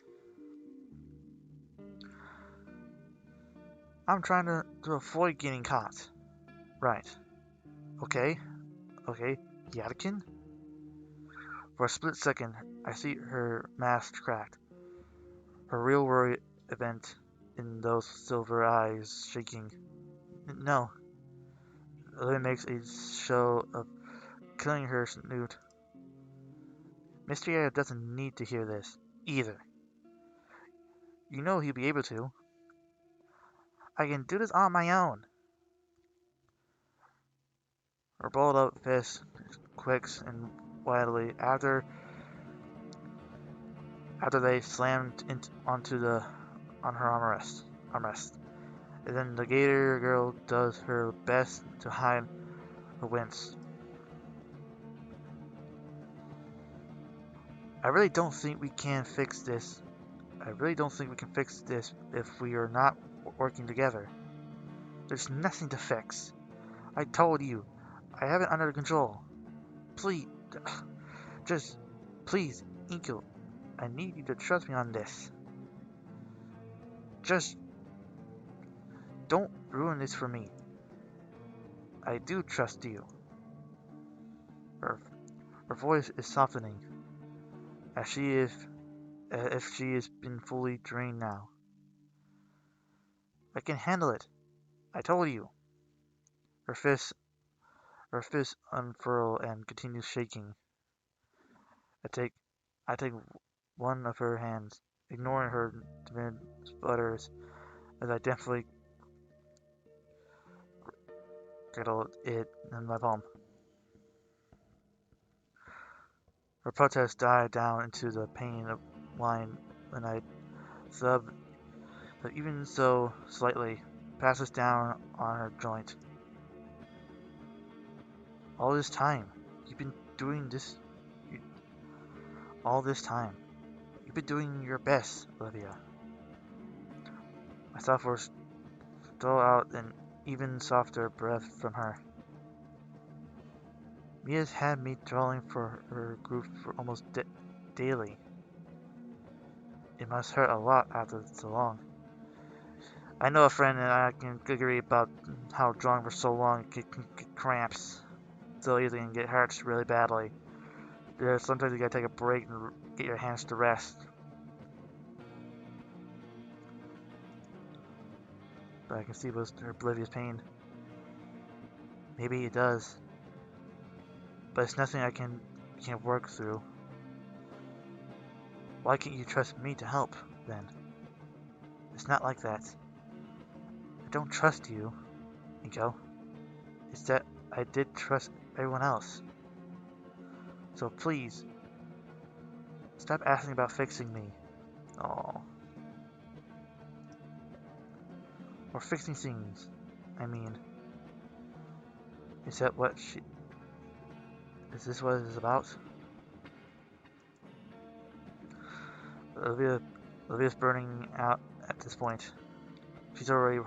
I'm trying to avoid getting caught. Right. Okay. Okay. Yadikin? For a split second, I see her mask cracked, her real worry event in those silver eyes shaking. No. Lily makes a show of killing her snoot. Mr. Air doesn't need to hear this, either. You know he'll be able to. I can do this on my own. Her balled up fist quakes and wildly after they slammed onto on her armrest. And then the Gator girl does her best to hide her wince. I really don't think we can fix this. I really don't think we can fix this if we are not working together. There's nothing to fix. I told you, I have it under control. Please, just, please, Inko, I need you to trust me on this. Just, don't ruin this for me. I do trust you. Her, her voice is softening, as if she has been fully drained now. I can handle it. I told you. Her fists unfurl and continue shaking. I take I take one of her hands, ignoring her timid sputters as I deftly cradle it in my palm. Her protest died down into the pain of wine when I sub that even so slightly passes down on her joint. All this time, you've been doing this. You, all this time, you've been doing your best, Olivia. My soft voice stole out an even softer breath from her. Mia's had me drawing for her group for almost daily. It must hurt a lot after so long. I know a friend and I can agree about how drawing for so long can get cramps so easily and get hurt really badly. Sometimes you gotta take a break and get your hands to rest. But I can see with her oblivious pain. Maybe it does. But it's nothing I can't work through. Why can't you trust me to help, then? It's not like that. I don't trust you, Nico. It's that I did trust everyone else. So please, stop asking about fixing me. Oh. Or fixing things. I mean, is that what she... Is this what it's about? Olivia's burning out at this point. She's already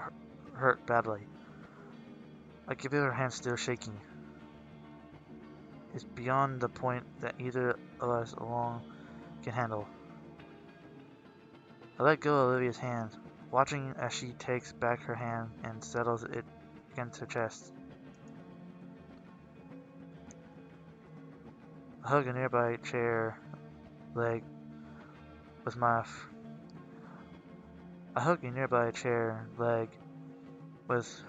hurt badly. I can feel her hands still shaking. It's beyond the point that either of us alone can handle. I let go of Olivia's hand, watching as she takes back her hand and settles it against her chest. I hug a nearby chair leg with my I hug a nearby chair leg with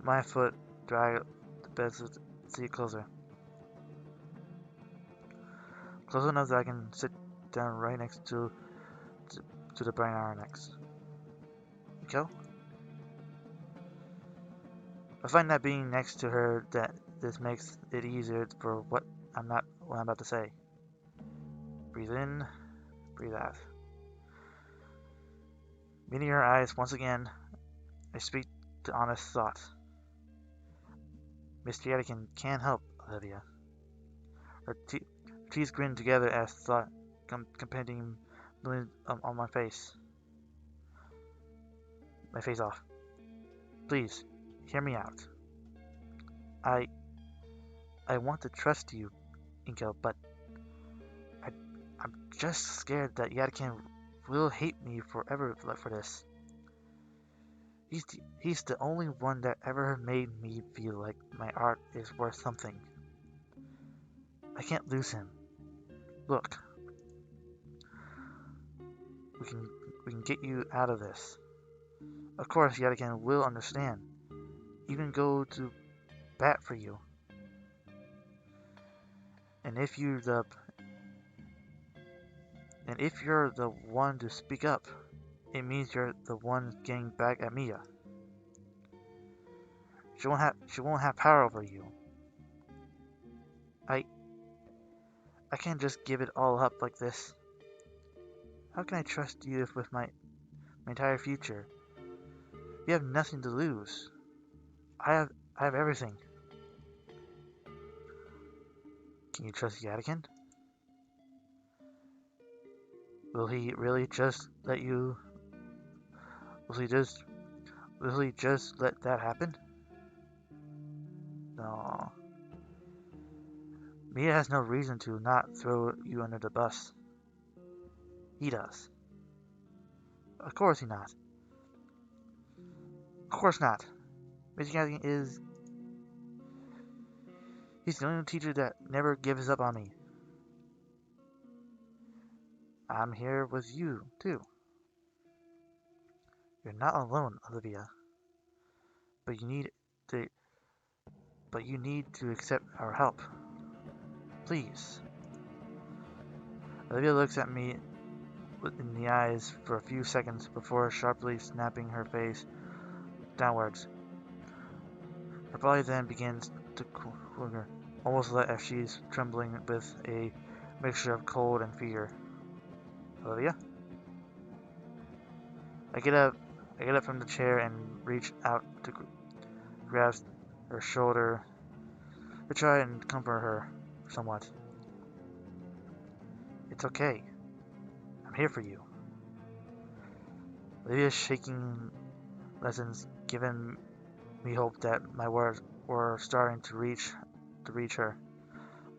my foot, drag the bed seat closer. Close enough that I can sit down right next to the brain iron next. Go? I find that being next to her that this makes it easier for what I'm about to say. Breathe in, breathe out. Meeting her eyes once again, I speak the honest thought. Mr. Yadikin can't help Olivia. Her teeth grin together as thought competing on my face. My face off. Please, hear me out. I want to trust you, Inko, but I'm just scared that Yadikin will hate me forever for this. He's the only one that ever made me feel like my art is worth something. I can't lose him. Look, we can get you out of this. Of course, Yadikin will understand. Even go to bat for you. And if you're the one to speak up, it means you're the one getting back at Mia. She won't have power over you. I can't just give it all up like this. How can I trust you with my entire future? You have nothing to lose. I have everything. Can you trust Yadikin? Will he really just let you? Will he just let that happen? No. Mia has no reason to not throw you under the bus. He does. Of course he not. Of course not. Mr. Yadikin is... He's the only teacher that never gives up on me. I'm here with you, too. You're not alone, Olivia. But you need to accept our help. Please. Olivia looks at me in the eyes for a few seconds before sharply snapping her face downwards. Her body then begins to quiver, almost as if she's trembling with a mixture of cold and fear. Olivia? I get up from the chair and reach out to grab her shoulder to try and comfort her somewhat. It's okay. I'm here for you. Olivia's shaking lessons given me hope that my words were starting to reach her,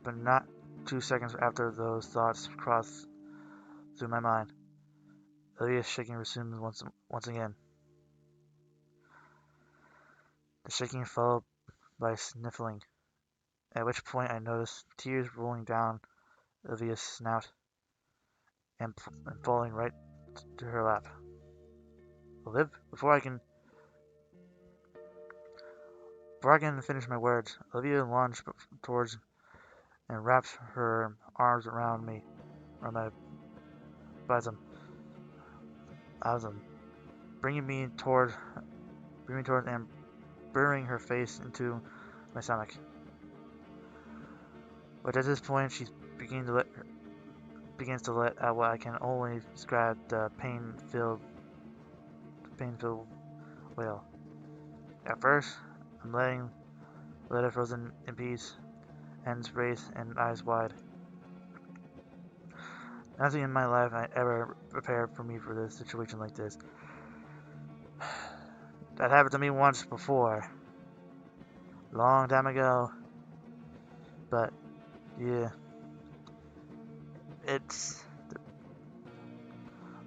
but not 2 seconds after those thoughts crossed through my mind. Olivia's shaking resumed once again. The shaking followed by sniffling, at which point I noticed tears rolling down Olivia's snout and falling right to her lap. Olive, before I can finish my words, Olivia lunged towards and wrapped her arms around my bosom, bringing me toward and burying her face into my stomach. But at this point, she begins to let out what I can only describe the pain-filled wail. At first, I'm let her frozen in peace, hands raised and eyes wide. Nothing in my life I ever prepared for me for this situation like this. That happened to me once before. Long time ago. But, yeah. It's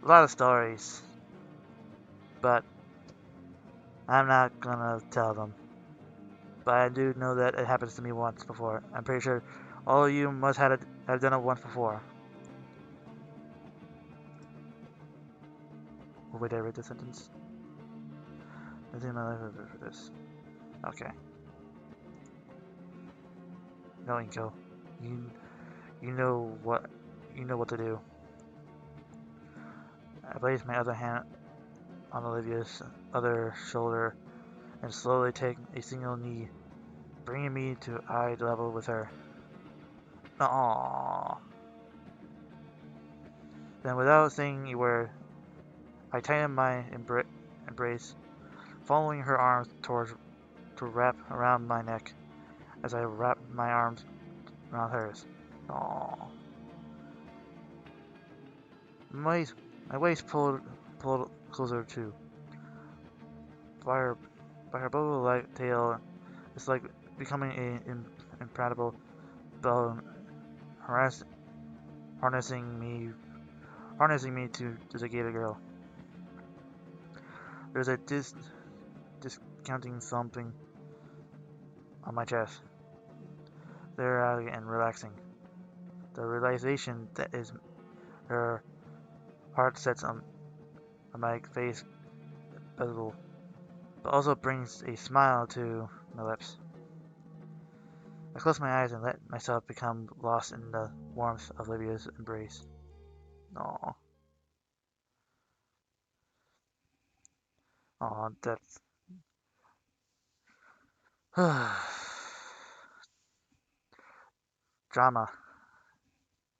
a lot of stories. But I'm not gonna tell them. But I do know that it happens to me once before. I'm pretty sure all of you must have done it once before. Wait, did I read the sentence? Nothing in my life ever for this. Okay. No, Inko. You You know what you know what to do. I place my other hand on Olivia's other shoulder and slowly take a single knee, bringing me to eye level with her. Aww. Then, without saying a word, I tighten my embrace, following her arms to wrap around my neck as I wrap my arms around hers. Aww. My, my waist pulled closer too. By her, by her bubble-like tail, it's like becoming an impenetrable bow, harass, harnessing me, harnessing me to the Gator girl. There's a discounting thumping on my chest. They're out and relaxing. The realization that is her heart sets on my face visible, but also brings a smile to my lips. I close my eyes and let myself become lost in the warmth of Lydia's embrace. Aww. Aw, that's... Drama.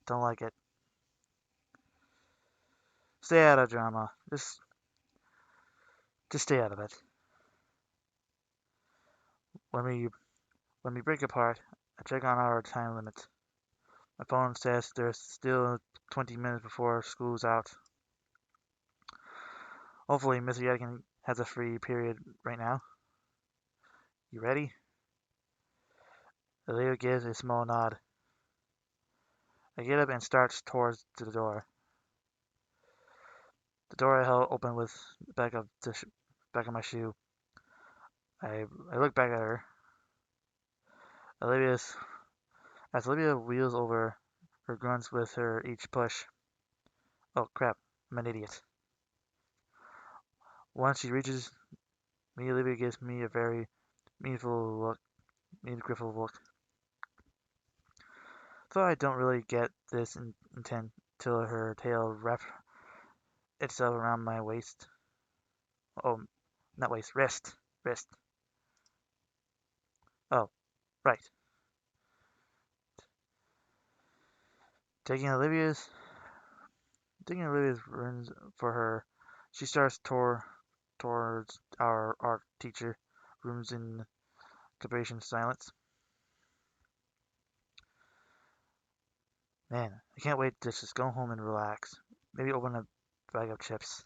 Don't like it. Stay out of drama. Just stay out of it. When we when we break apart, I check on our time limit. My phone says there's still 20 minutes before school's out. Hopefully, Mr. Yadkin has a free period right now. You ready? Leo gives a small nod. I get up and start towards the door. The door I held open with the back of my shoe. I look back at her. Olivia's as Olivia wheels over, her grunts with her each push. Oh crap! I'm an idiot. Once she reaches me, Olivia gives me a very meaningful look. Meaningful look. So I don't really get this intent till her tail wraps itself around my waist. Oh, not waist, wrist. Wrist. Oh, right. Taking Olivia's runs for her, she starts towards our art teacher rooms in deliberation silence. Man, I can't wait to just go home and relax. Maybe open a bag of chips.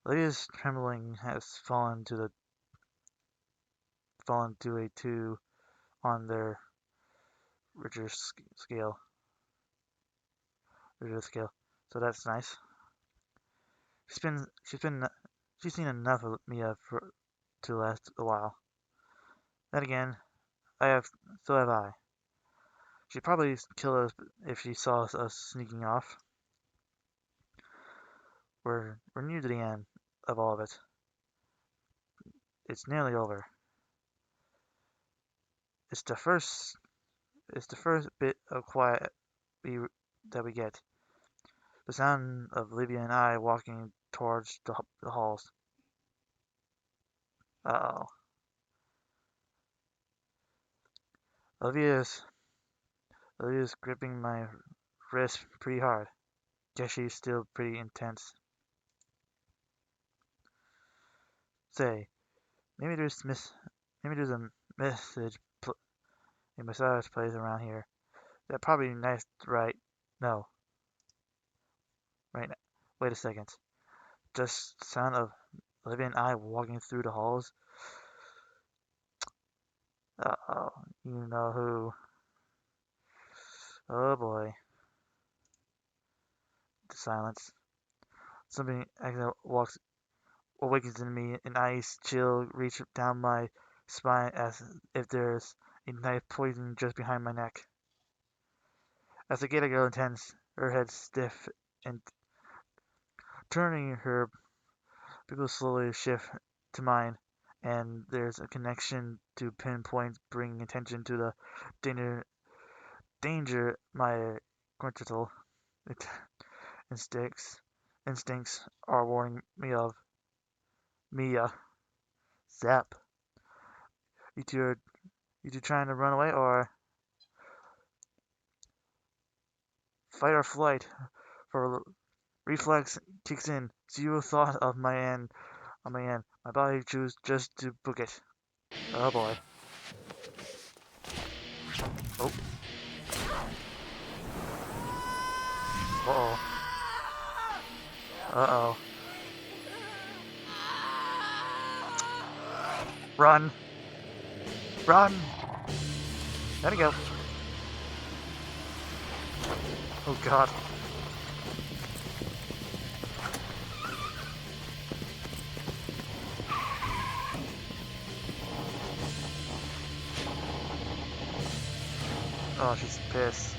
Olivia's trembling has fallen to a 2 on their Richter scale. Richter scale. So that's nice. She's been she's been she's seen enough of Mia to last a while. Then again, I have so have I. She'd probably kill us if she saw us sneaking off. We're near to the end of all of it. It's nearly over. It's the first it's the first bit of quiet we that we get. The sound of Livia and I walking towards the halls. Uh-oh. Olivia's Olivia's gripping my wrist pretty hard. Guess she's still pretty intense. Say, maybe there's a a massage place around here. That probably nice, right? No, right now. Wait a second. Just sound of Olivia and I walking through the halls. Uh-oh, you know who. Oh boy. The silence. Something accidentally awakens in me, an ice chill reach down my spine as if there's a knife poisoned just behind my neck. As the gator girl intends, her head stiff and turning her pupils slowly shift to mine, and there's a connection to pinpoints bringing attention to the danger Danger, my quintuple instincts instincts are warning me of. Mia, Zap. You two are you two trying to run away or fight or flight? For reflex kicks in. Zero thought of my end. On my end, my body chooses just to book it. Oh boy. Oh. Uh oh. Uh oh. Run. Run. There we go. Oh god. Oh, she's pissed.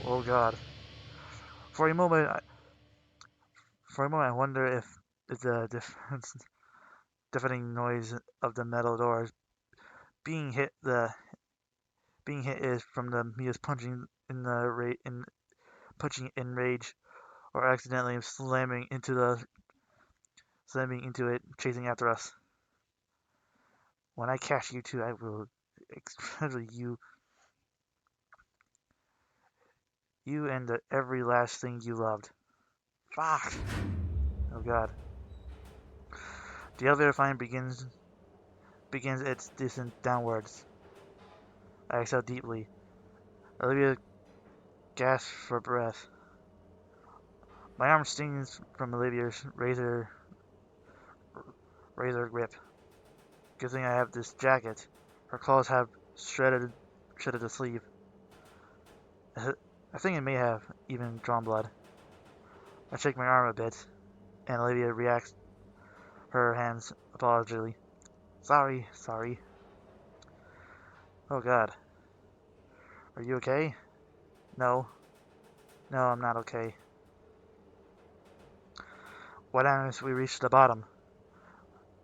Oh god. For a moment, I wonder if the deafening noise of the metal doors being hit the being hit is from the Mia's punching in rage or accidentally slamming into it, chasing after us. When I catch you two, I will especially you and every last thing you loved. Fuck. Oh god. The elevator finally begins its descent downwards. I exhale deeply. Olivia gasps for breath. My arm stings from Olivia's razor grip. Good thing I have this jacket. Her claws have shredded the sleeve. I think it may have even drawn blood. I shake my arm a bit, and Olivia reacts her hands apologetically. Sorry. Oh god. Are you okay? No. No, I'm not okay. What happens if we reach the bottom?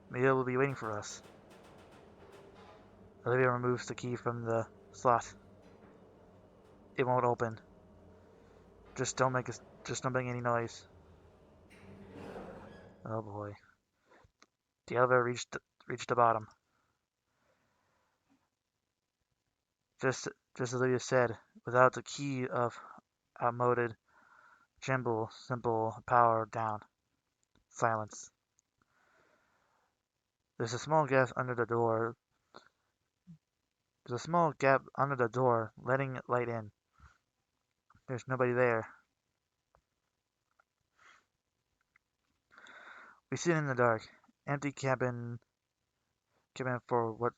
Mia will be waiting for us. Olivia removes the key from the slot. It won't open. Just don't make any noise. Oh boy. The elevator reached the bottom. Just as Olivia said, without the key of outmoded Jimble, simple power down. Silence. There's a small gap under the door. Letting light in. There's nobody there. We sit in the dark, empty cabin for what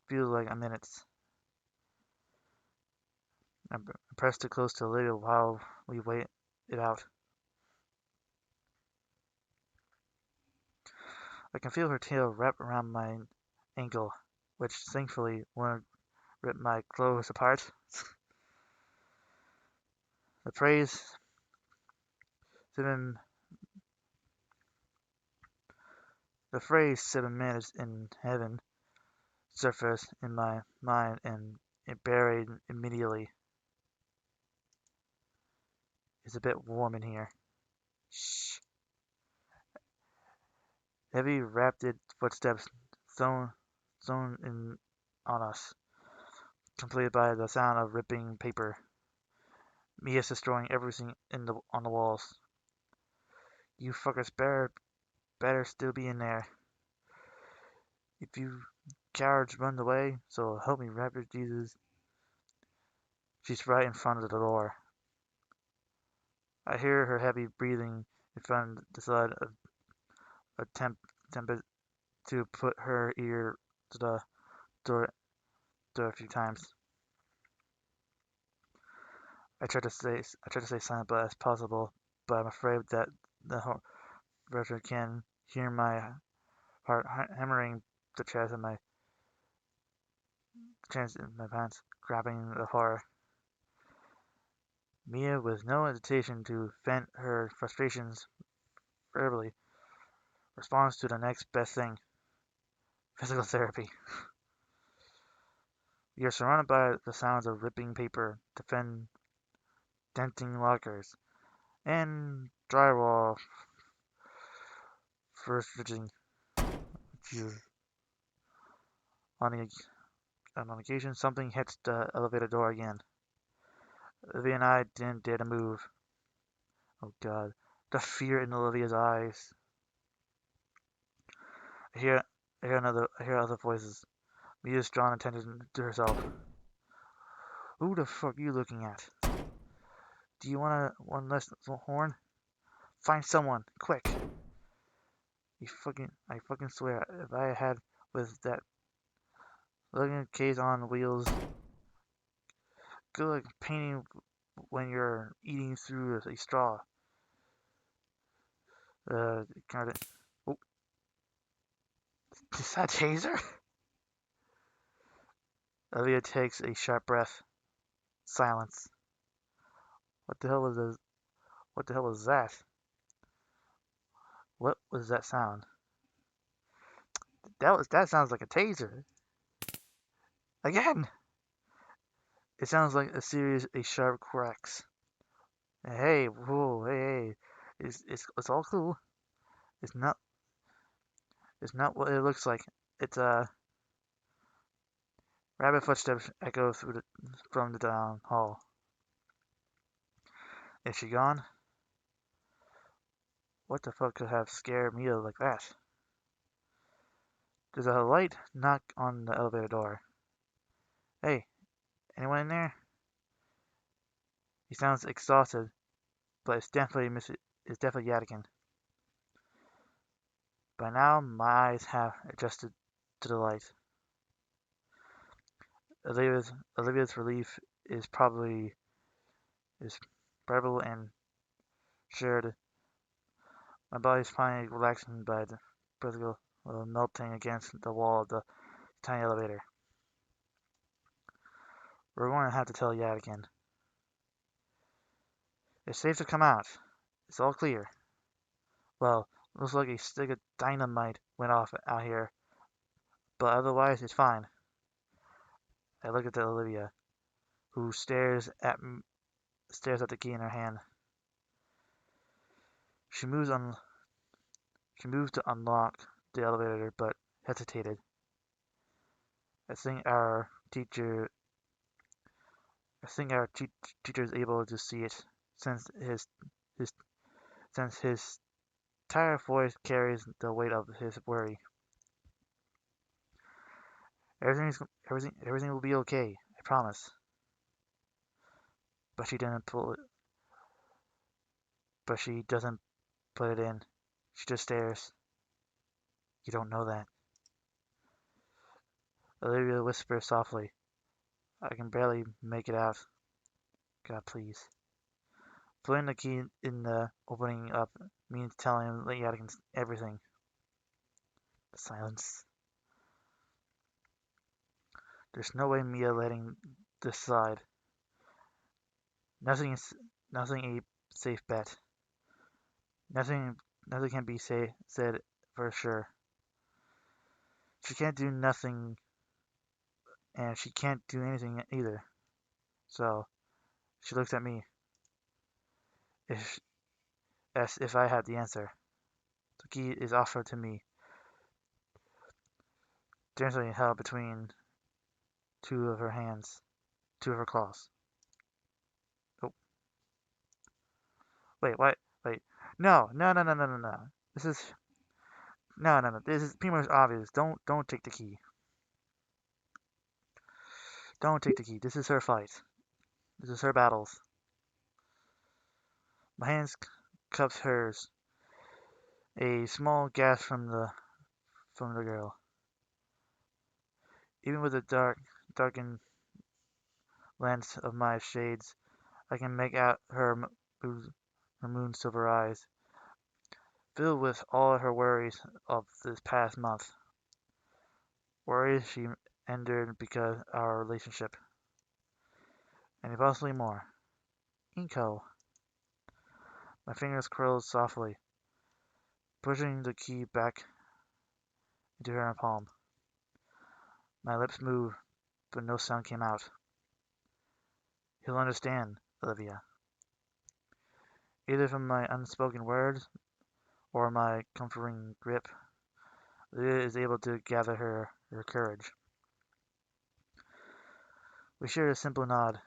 feels like a minute. I'm pressed too close to Olivia while we wait it out. I can feel her tail wrap around my ankle, which thankfully won't rip my clothes apart. The phrase seven the phrase 7 minutes in heaven surfaced in my mind and it buried immediately. It's a bit warm in here. Shh. Heavy rapid footsteps thrown in on us, completed by the sound of ripping paper. Mia's destroying everything on the walls. You fuckers better still be in there. If you cowards run away, so help me, rapid Jesus. She's right in front of the door. I hear her heavy breathing in front of the side of attempt to put her ear to the door a few times. I try to stay silent as possible, but I'm afraid that the Richard can hear my heart hammering the chest in my pants, grabbing the horror. Mia, with no hesitation to vent her frustrations verbally, responds to the next best thing: physical therapy. You're surrounded by the sounds of ripping paper, denting lockers, and drywall first ridging you. On, the, on occasion, something hits the elevator door again. Olivia and I didn't dare to move. Oh God, the fear in Olivia's eyes. I hear, I hear other voices. Mia's drawn attention to herself. Who the fuck are you looking at? Do you want one less horn? Find someone, quick! I fucking swear, if I had with that luggage case on wheels, good like painting when you're eating through a straw. Kind of. Oh, is that taser? Olivia takes a sharp breath. Silence. What the hell was this? What the hell was that? What was that sound? That sounds like a taser. Again. It sounds like a series of sharp cracks. Hey, whoa, hey. It's all cool. It's not it's not what it looks like. It's rabbit footsteps echo from the down hall. Is she gone? What the fuck could have scared Mia like that? There's a light knock on the elevator door. Hey, anyone in there? He sounds exhausted, but it's definitely Yadigan. By now, my eyes have adjusted to the light. Olivia's relief is is palpable and shared. My body's finally relaxing by the particle melting against the wall of the tiny elevator. We're going to have to tell Yadigan. It's safe to come out. It's all clear. Well, looks like a stick of dynamite went off out here, but otherwise it's fine. I look at Olivia, who stares at the key in her hand. She moves on. She moves to unlock the elevator, but hesitated. I think our teacher. I think our teacher is able to see it, since his since his tired voice carries the weight of his worry. Everything will be okay. I promise. But she didn't pull it. But she doesn't put it in. She just stares. You don't know that. Olivia whispers softly. I can barely make it out. God, please. Putting the key in the opening up means telling Yadigan everything. Silence. There's no way Mia letting this slide. Nothing is nothing a safe bet. Nothing nothing can be said for sure. She can't do nothing, and she can't do anything either. So she looks at me, if, as if I had the answer. The key is offered to me, gently held between two of her hands, two of her claws. Oh, wait, what? Wait, no, no, no, no, no, no, no. This is no, no, no. This is pretty much obvious. Don't take the key. Don't take the key. This is her fight. This is her battles. My hands cups hers. A small gasp from the girl. Even with the darkened lens of my shades, I can make out her moon silver eyes, filled with all her worries of this past month. Worries she endured because of our relationship, and possibly more. Inko. My fingers curled softly, pushing the key back into her palm. My lips move, but no sound came out. He'll understand, Olivia. Either from my unspoken words or my comforting grip, Olivia is able to gather her courage. We share a simple nod,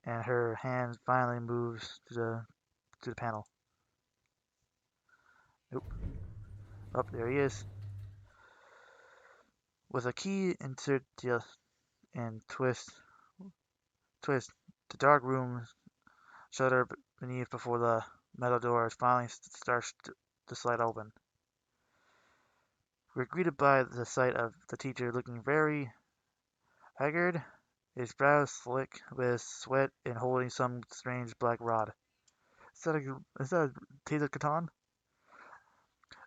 and her hand finally moves to the panel. Nope. Oh, there he is. With a key insert and twist, the dark room shutter beneath before the metal door finally starts to slide open. We're greeted by the sight of the teacher looking very haggard, his brows slick with sweat and holding some strange black rod. Is that a taser baton?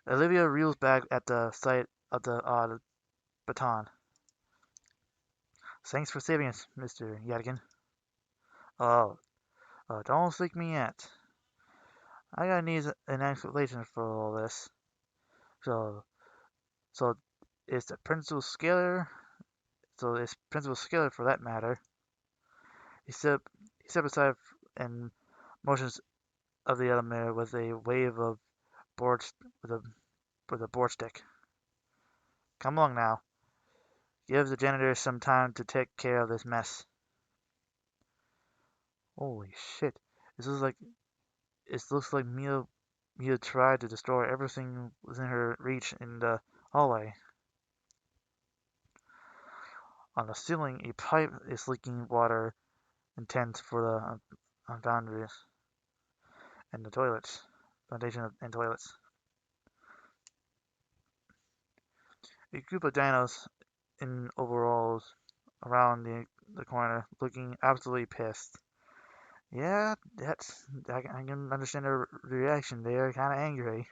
Olivia reels back at the sight of the odd baton. Thanks for saving us, Mr. Yatkin. Oh, don't freak me yet. I gotta need an explanation for all this. So, so it's the principal scalar. So it's principal scalar for that matter. He stepped aside and motions of the elevator with a wave of board with a board stick. Come along now. Give the janitor some time to take care of this mess. Holy shit! This looks like Mia tried to destroy everything within her reach in the hallway. On the ceiling, a pipe is leaking water intents for the boundaries and the toilets, foundation and toilets. A group of dinos in overalls around the corner, looking absolutely pissed. Yeah, I can understand their reaction. They are kind of angry.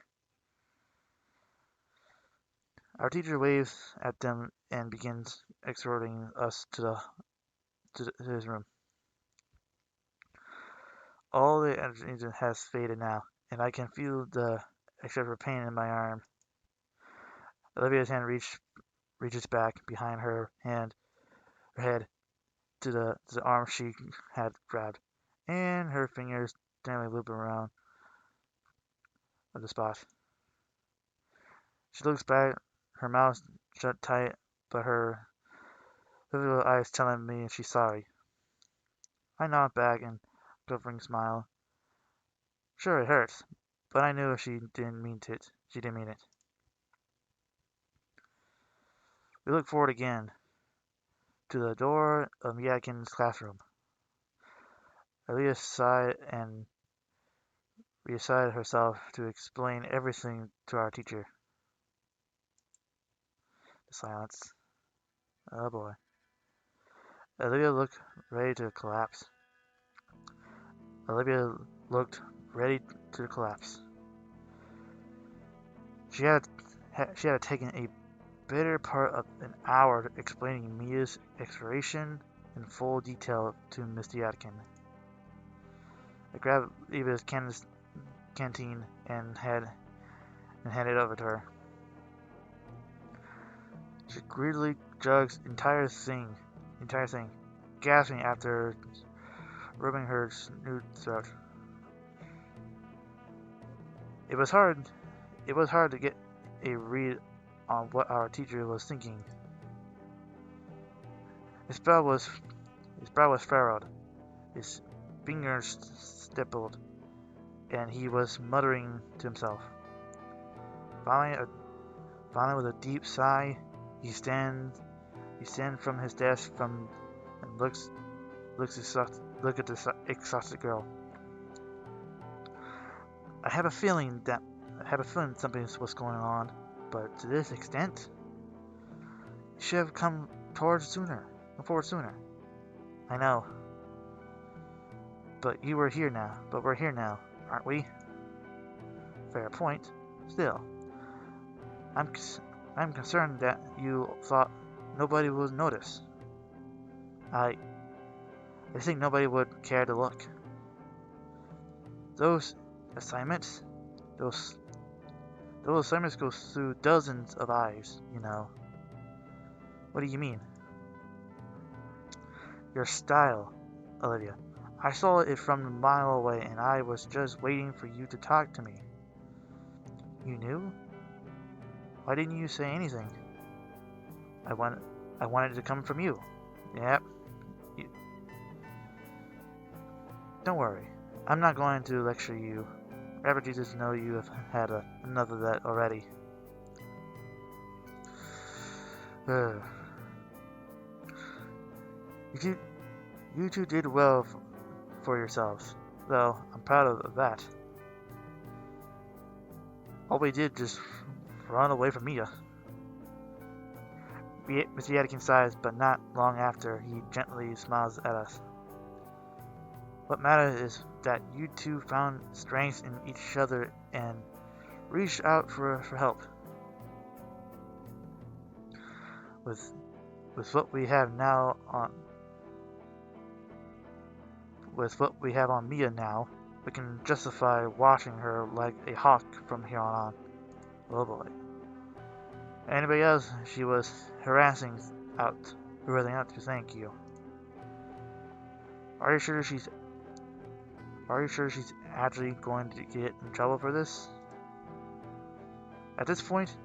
Our teacher waves at them and begins escorting us to his room. All the energy has faded now, and I can feel the excessive pain in my arm. Olivia's hand reaches back behind her head to the arm she had grabbed, and her fingers gently loop around the spot. She looks back, her mouth shut tight, but her little eyes telling me she's sorry. I nod back and covering smile. Sure, it hurts, but I knew she didn't mean it. She didn't mean it. We look forward again to the door of Yadkin's classroom. Aaliyah sighed and reasserted herself to explain everything to our teacher. The silence. Oh boy. Olivia looked ready to collapse. Olivia looked ready to collapse. She had taken a better part of an hour explaining Mia's exploration in full detail to Mr. Yadkin. I grabbed Eva's canteen and handed it over to her. She greedily chugs the entire thing, gasping after rubbing her nude throat. It was hard to get a read on what our teacher was thinking. His brow was furrowed, his fingers stippled, and he was muttering to himself. Finally, with a deep sigh, he stands from his desk and looks at the exhausted girl. I have a feeling something was going on, but to this extent, you should have come forward sooner. I know, but we're here now, aren't we? Fair point. Still, I'm concerned that you thought nobody would notice. I think nobody would care to look. Those assignments go through dozens of eyes, you know. What do you mean? Your style, Olivia. I saw it from a mile away, and I was just waiting for you to talk to me. You knew? Why didn't you say anything? I want, I wanted it to come from you. Yep. You, don't worry. I'm not going to lecture you. Rather, Jesus know you have had enough of that already. You two, you two did well for yourselves, though I'm proud of that. All we did just run away from Mia. Mr. Yadikin sighs, but not long after, he gently smiles at us. What matters is that you two found strength in each other and reached out for help. With what we have now on Mia now, we can justify watching her like a hawk from here on. Oh boy. Anybody else she was harassing out to thank you. Are you sure she's actually going to get in trouble for this? At this point,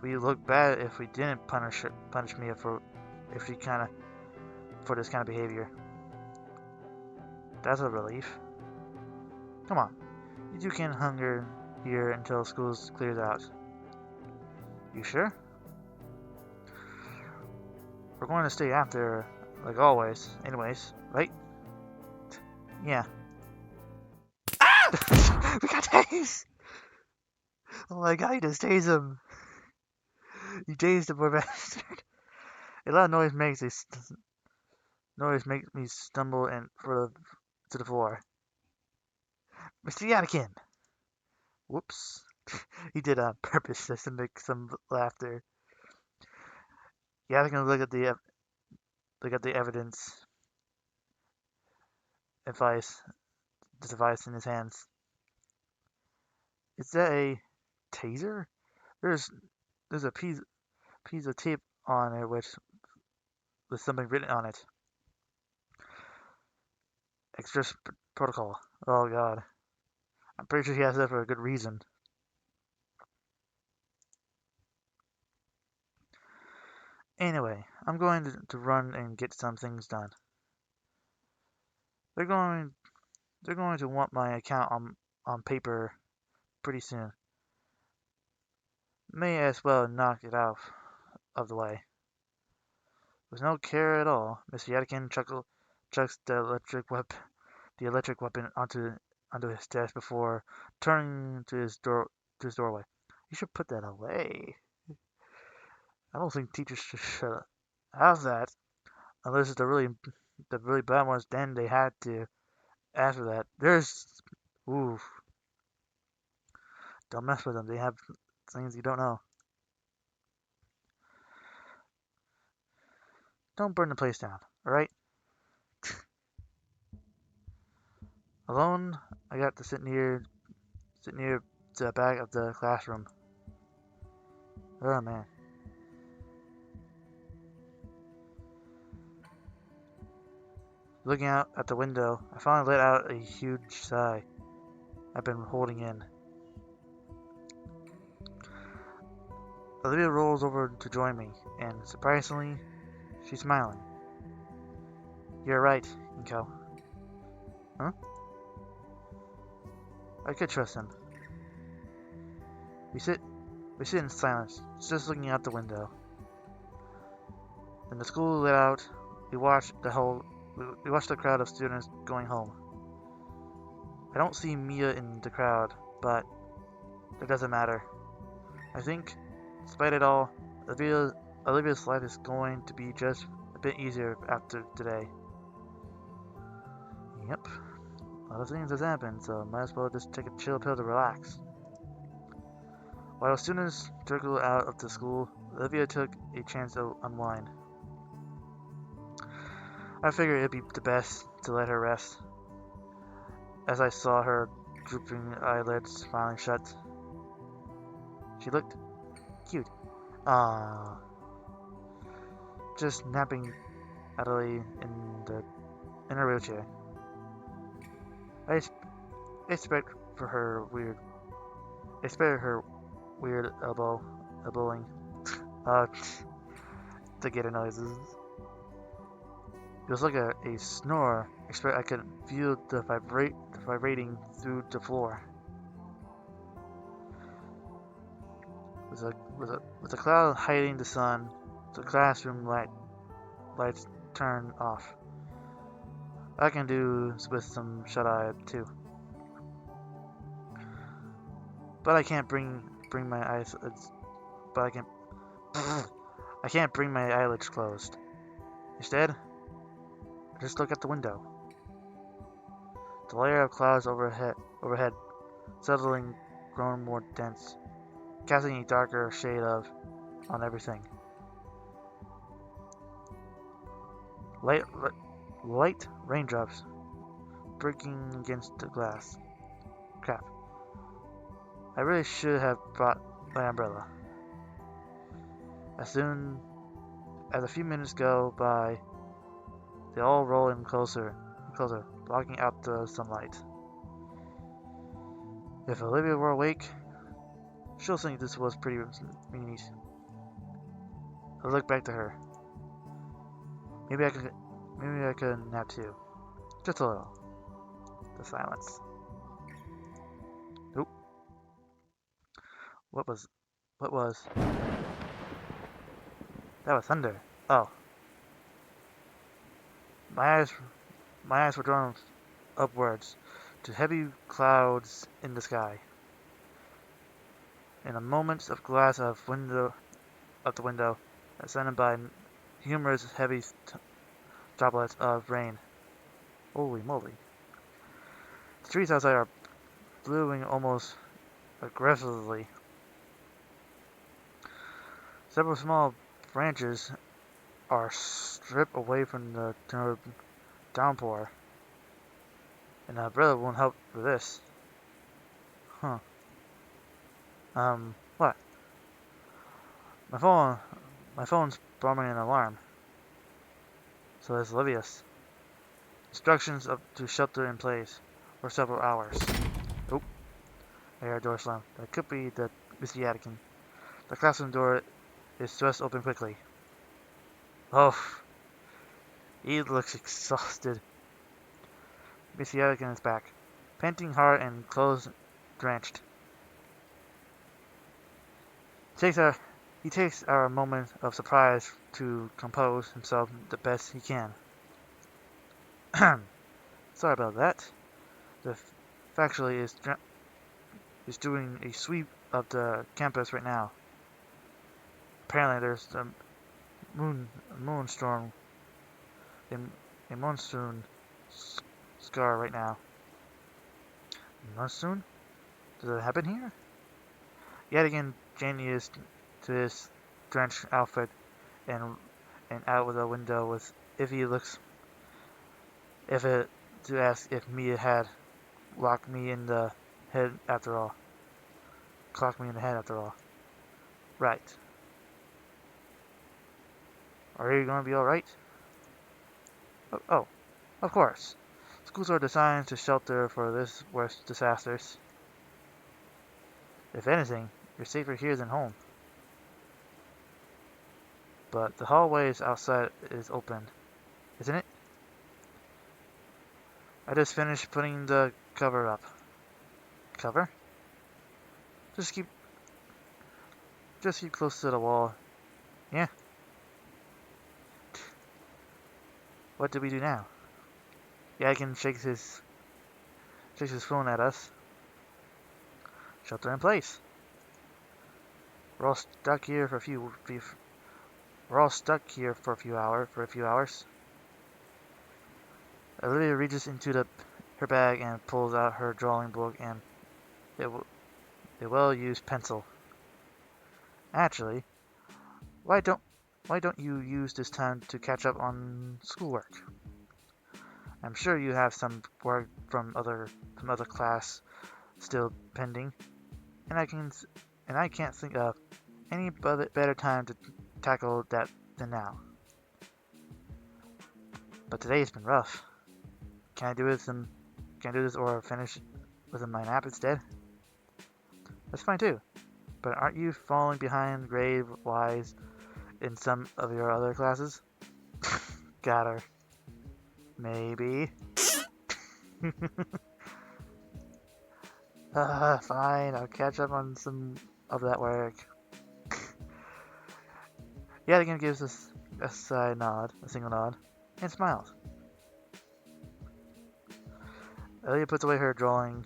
we look bad if we didn't punish Mia for this kind of behavior. That's a relief. Come on, you two can hunger here until school clears out. You sure? We're going to stay after, like always, anyways, right? Yeah. Ah! We got tased! Oh my god, he just tased him. He tased the poor bastard. A lot of noise makes me stumble to the floor. Mr. Yadikin! Whoops. He did on purpose just to make some laughter. Yadikin look at the evidence device in his hands. Is that a taser? There's a piece of tape on it with something written on it. Extra protocol. Oh god. I'm pretty sure he has that for a good reason. Anyway, I'm going to run and get some things done. They're going to want my account on paper pretty soon. May as well knock it out of the way. With no care at all, Mr. Yadikin chucks the electric weapon onto his desk before turning to his doorway. You should put that away. I don't think teachers should have that unless it's the really bad ones. Then they had to. After that, oof. Don't mess with them. They have things you don't know. Don't burn the place down. All right. Alone, I got to sit near the back of the classroom. Oh man. Looking out at the window, I finally let out a huge sigh I've been holding in. Olivia rolls over to join me, and surprisingly, she's smiling. You're right, Inko. Huh? I could trust him. We sit in silence, just looking out the window. When the school let out, we watched the crowd of students going home. I don't see Mia in the crowd, but it doesn't matter. I think, despite it all, Olivia's life is going to be just a bit easier after today. Yep. A lot of things has happened, so might as well just take a chill pill to relax. While students trickle out of the school, Olivia took a chance to unwind. I figured it'd be the best to let her rest. As I saw her drooping eyelids finally shut, she looked cute. Ah, just napping Adelaide in her wheelchair. I, expect for her weird. I expect her weird elbowing. Uh, the Gator noises. It was like a snore, except I could feel the vibrating through the floor. With a cloud hiding the sun, the classroom lights turn off. I can do with some shut-eye too, but I can't bring my eyes. But I can I can't bring my eyelids closed. Instead, I just look at the window. The layer of clouds overhead, settling, growing more dense, casting a darker shade on everything. Light, light raindrops breaking against the glass. Crap. I really should have brought my umbrella. As soon as a few minutes go by, they all roll in closer and closer, blocking out the sunlight. If Olivia were awake, she'll think this was pretty neat. I look back to her. Maybe I could nap too. Just a little. The silence. Oop. What was? That was thunder. Oh. My eyes, my eyes were drawn upwards to heavy clouds in the sky. In a moment of glass of the window, ascended by humorous heavy droplets of rain. Holy moly! The trees outside are blowing almost aggressively. Several small branches are stripped away from the downpour, and an umbrella won't help with this. Huh. What? My phone's bumming an alarm. So it's Olivia's. Instructions to shelter in place for several hours. Oh, I hear a door slam. That could be the Missy Atkin. The classroom door is thrust open quickly. Oh, he looks exhausted. Missy Atkin is back, panting hard and clothes drenched. He takes our moment of surprise to compose himself the best he can. Sorry about that. The faculty is doing a sweep of the campus right now. Apparently, there's a moonstorm, a monsoon scar right now. Monsoon? Does it happen here? Yet again, Janie is to his drenched outfit and out of the window with if it to ask if Mia had locked me in the head after all. Clocked me in the head after all. Right. Are you going to be alright? Oh, of course. Schools are designed to shelter for this worst disasters. If anything, you're safer here than home. But the hallways outside is open, isn't it? I just finished putting the cover up. Cover? Just keep close to the wall. Yeah. What do we do now? Yagan shakes his phone at us. Shelter in place. We're all stuck here for a few hours. Olivia reaches into her bag and pulls out her drawing book and a well-used pencil. Actually, why don't you use this time to catch up on schoolwork? I'm sure you have some work from other class still pending, and I can't think of any better time to tackle that than now. but today's been rough. Can I do this or finish with my nap instead? That's fine too. But aren't you falling behind grade-wise in some of your other classes? Gator. Maybe. Fine, I'll catch up on some of that work. Yet again gives us a side nod, a single nod, and smiles. Elliot puts away her drawing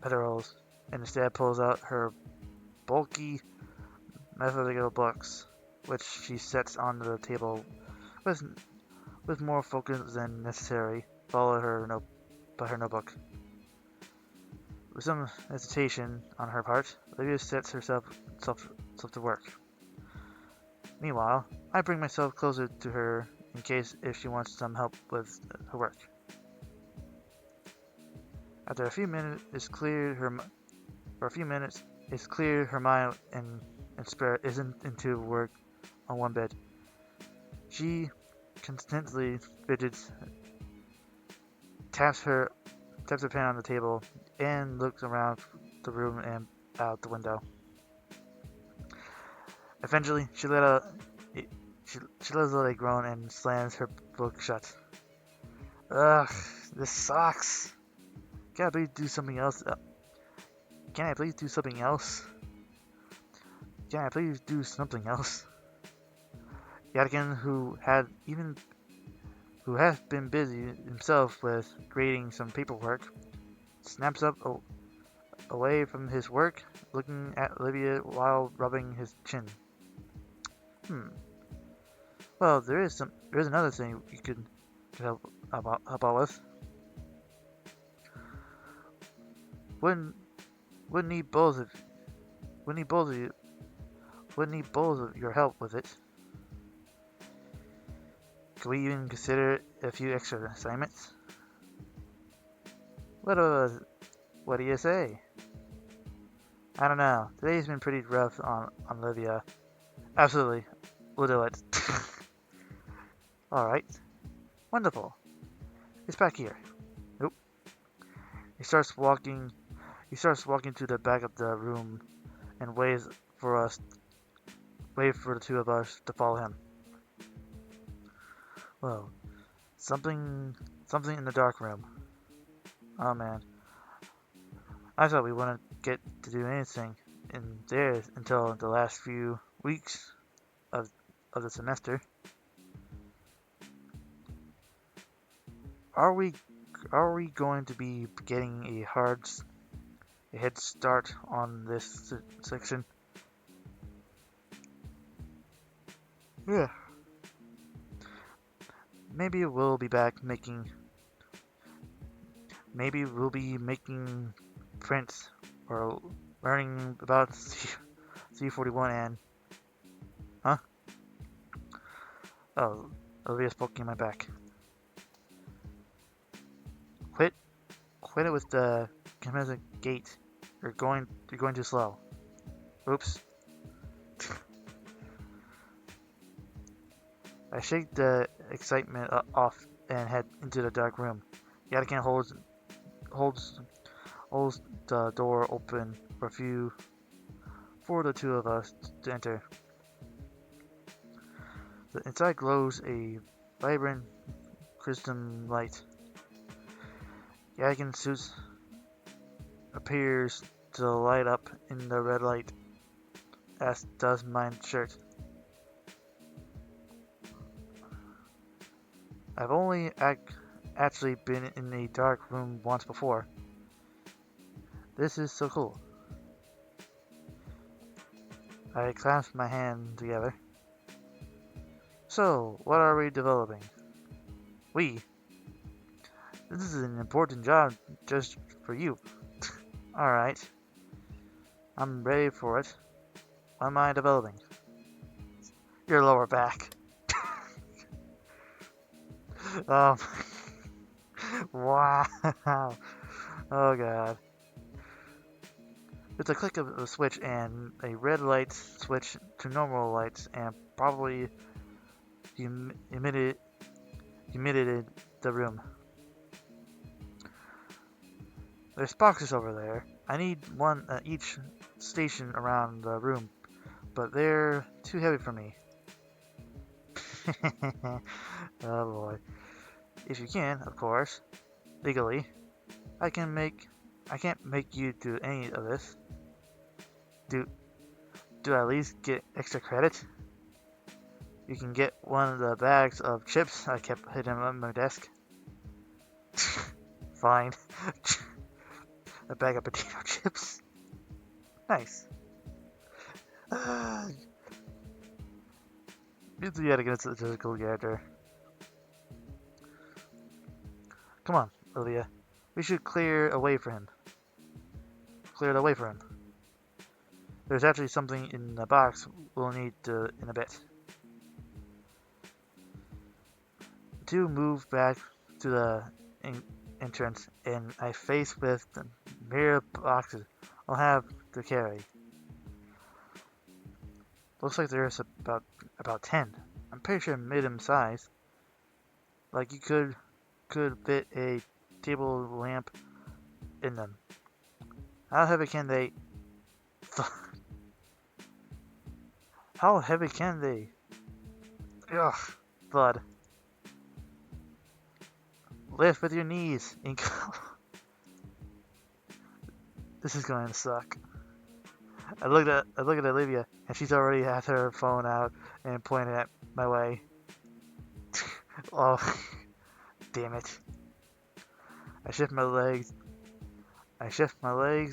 pedals and instead pulls out her bulky mathematical books, which she sets on the table with more focus than necessary, followed by her notebook. With some hesitation on her part, Olivia sets herself to work. Meanwhile, I bring myself closer to her in case if she wants some help with her work. After a few minutes, it's clear her mind and spirit isn't into work on one bed. She constantly fidgets, taps her pen on the table, and looks around the room and out the window. Eventually, she lets out a groan and slams her book shut. Ugh, this sucks. Can I please do something else? Can I please do something else? Can I please do something else? Yadigan, who has been busy himself with grading some paperwork, snaps up away from his work, looking at Olivia while rubbing his chin. Well, there's another thing you could help out with. Wouldn't need both of your help with it. Could we even consider a few extra assignments? What do you say? I don't know. Today's been pretty rough on Olivia. Absolutely. We'll do it. Alright. Wonderful. It's back here. Nope. He starts walking to the back of the room and waits for the two of us to follow him. Whoa. Something in the dark room. Oh man. I thought we wouldn't get to do anything in there until the last few weeks of the semester. Are we going to be getting a head start on this section? Yeah. Maybe we'll be making prints or learning about C41 and... Huh? Oh, Olivia's poking my back. Quit it with the commitment gate. You're going too slow. Oops. I shake the excitement off and head into the dark room. Yadigan holds the door open for the two of us to enter. The inside glows a vibrant crystal light. Yadigan's suit appears to light up in the red light, as does my shirt. I've only actually been in a dark room once before. This is so cool. I clasped my hands together. So, what are we developing? This is an important job just for you. Alright. I'm ready for it. What am I developing? Your lower back. Wow. Oh god. With a click of a switch and a red light switch to normal lights and probably humidity the room. There's boxes over there. I need one at each station around the room, but they're too heavy for me. Oh boy. If you can, of course, legally, I can't make you do any of this. Do do I at least get extra credit? You can get one of the bags of chips I kept hidden on my desk. Fine. A bag of potato chips. Nice. You yet against the physical character. Come on, Olivia. We should clear a way for him. Clear the way for him. There's actually something in the box we'll need in a bit. The two move back to the entrance, and I face with the mirror boxes I'll have to carry. Looks like there's about 10. I'm pretty sure medium size. Like you could fit a table lamp in them. How heavy can they? How heavy can they? Ugh, blood. Lift with your knees, Inko. This is going to suck. I looked at Olivia, and she's already had her phone out and pointed at my way. Oh, damn it! I shift my legs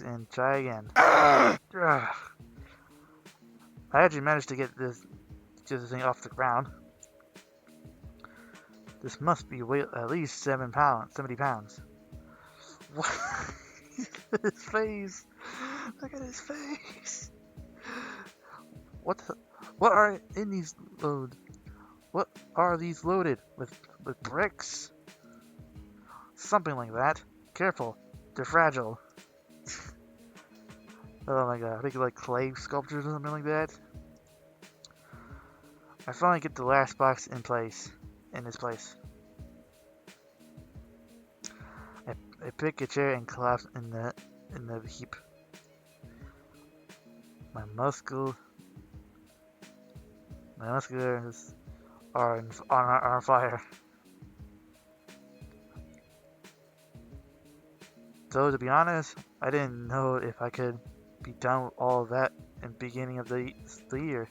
and try again. I actually managed to get this thing off the ground. This must be weight at least 70 pounds. What? His face. Look at his face. What are in these loads? What are these loaded with bricks? Something like that. Careful, they're fragile. Oh my god, I think like clay sculptures or something like that. I finally get the last box in this place. I pick a chair and collapse in the heap. My muscles are on fire. So to be honest, I didn't know if I could be done with all of that in the beginning of the year.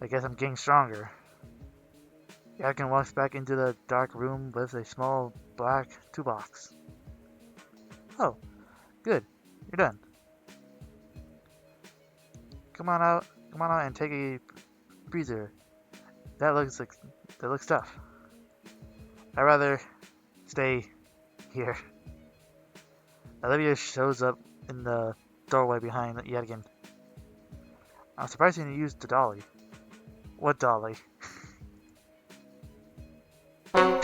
I guess I'm getting stronger. Yakin walks back into the dark room with a small black toolbox. Oh, good. You're done. Come on out and take a breather. That looks tough. I'd rather stay here. Olivia shows up in the doorway behind Yadigan. I'm surprised you didn't use the dolly. What dolly? Wow.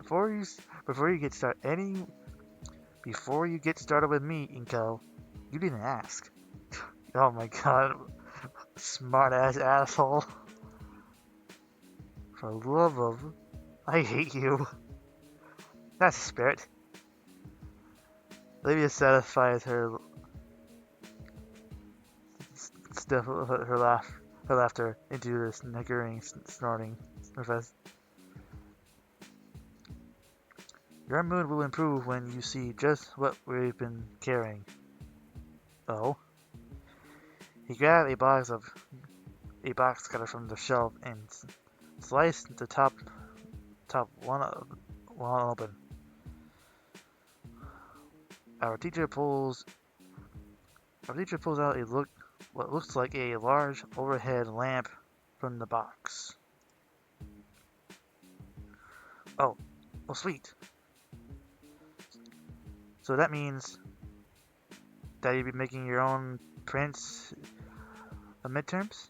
Before you get started with me, Inko, you didn't ask. Oh my god, smart ass asshole. For love of, I hate you. That's a spirit. Olivia satisfies her laughter into this snickering, snorting. Your mood will improve when you see just what we've been carrying. Oh? He grabbed a box cutter from the shelf and sliced the top one open. Our teacher pulls out what looks like a large overhead lamp from the box. Oh, sweet. So that means that you'll be making your own prints of midterms?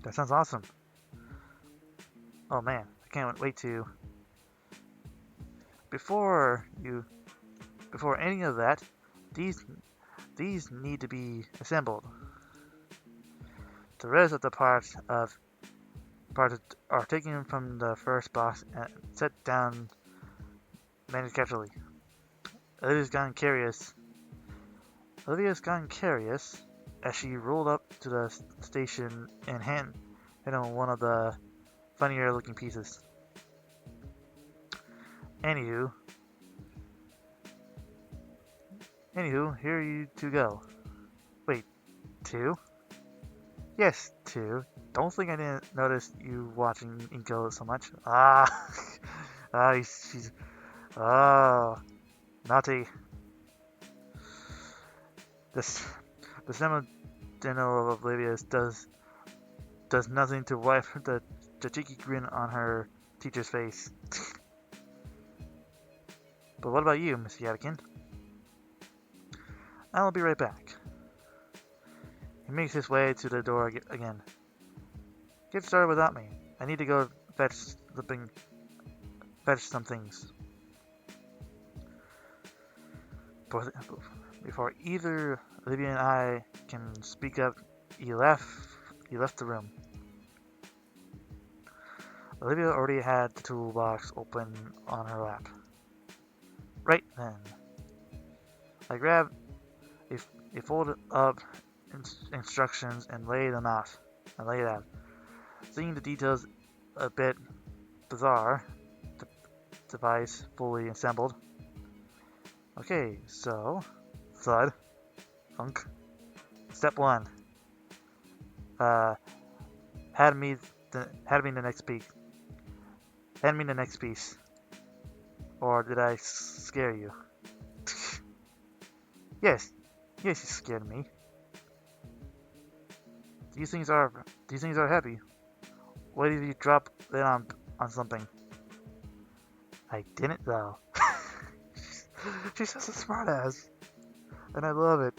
That sounds awesome. Oh man, I can't wait to... Before any of that, these these need to be assembled. The rest of the parts are taken from the first box and set down manufacturally. Olivia's gone curious. Olivia's gone curious as she rolled up to the station and handed on one of the funnier looking pieces. Anywho, here you two go. Wait, two? Yes, two. Don't think I didn't notice you watching Inko so much. She's, naughty. This, the semi-dental of Oblivious does nothing to wipe the cheeky grin on her teacher's face. But what about you, Miss Yatkin? I'll be right back. He makes his way to the door again. Get started without me. I need to go fetch some things. Before either Olivia and I can speak up, he left the room. Olivia already had the toolbox open on her lap. Right then, I grabbed a folded up instructions and laid it out. Seeing the details a bit bizarre, the device fully assembled. Okay, so thud, thunk. Step 1. Hand me the next piece. Hand me the next piece. Or did I scare you? Yes, you scared me. These things are heavy. What if you drop it on something? I didn't though. She's just a smartass, and I love it.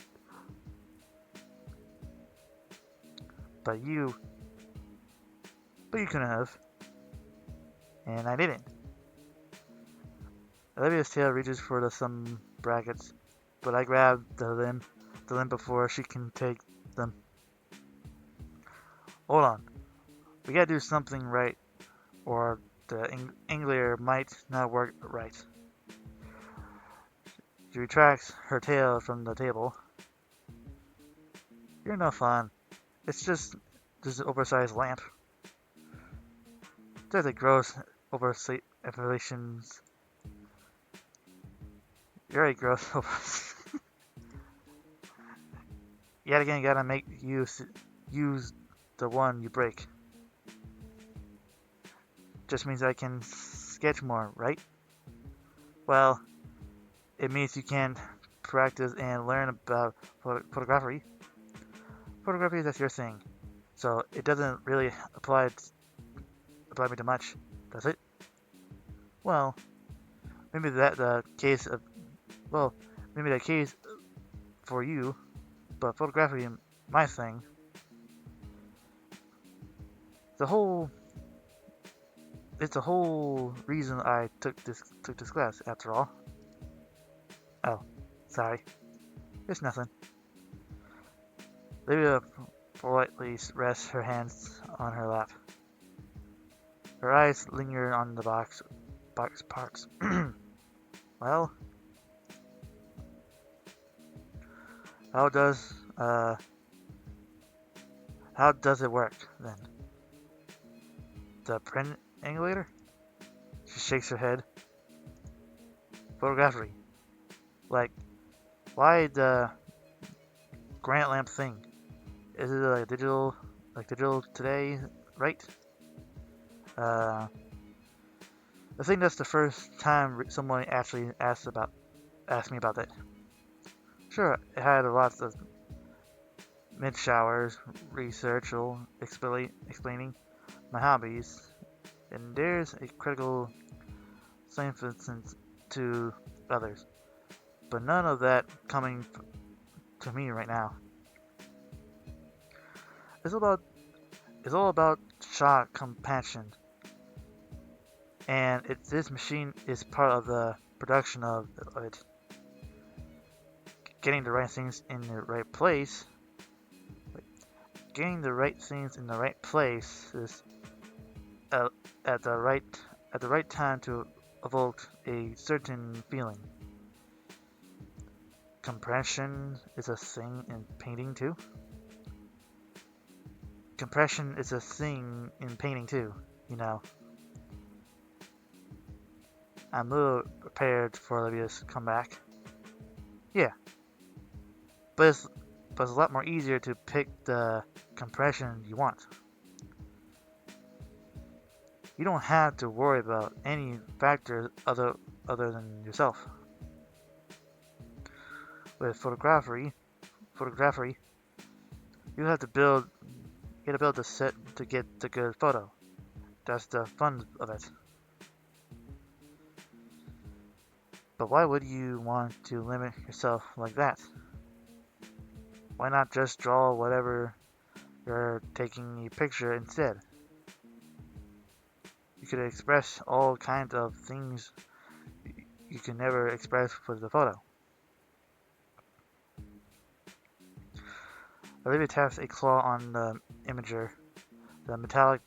But you couldn't have, and I didn't. Olivia's tail reaches for some brackets, but I grab the limb before she can take them. Hold on, we gotta do something right, or the angler might not work right. She retracts her tail from the table. You're no fun. It's just an oversized lamp. There's a gross oversimplifications. You're a gross Yet again, you gotta make use the one you break. Just means I can sketch more, right? Well, it means you can practice and learn about photography. Photography, that's your thing. So it doesn't really apply me to much, does it? Well, maybe the case for you, but photography, my thing. It's the whole reason I took this class, after all. Oh, sorry. It's nothing. Lydia politely rests her hands on her lap. Her eyes linger on the box parts. Well, how does it work then? The print angulator? She shakes her head. Photography. Like, why the Grant lamp thing? Is it like digital today, right? I think that's the first time someone actually asked me about that. Sure, it had lots of mid-showers, research, or explaining my hobbies, and there's a critical significance to others, but none of that coming to me right now. It's all about shot compassion, and this machine is part of the production of it. getting the right things in the right place. Getting the right things in the right place is uh, at the right at the right time to evoke a certain feeling. Compression is a thing in painting too. Compression is a thing in painting too. You know, I'm a little prepared for Olivia's comeback. Yeah, but it's a lot more easier to pick the compression you want. You don't have to worry about any factors other than yourself. With photography, you have to build you gotta build the set to get the good photo. That's the fun of it. But why would you want to limit yourself like that? Why not just draw whatever you're taking a picture instead? You could express all kinds of things you can never express with the photo. Olivia taps a claw on the imager. The metallic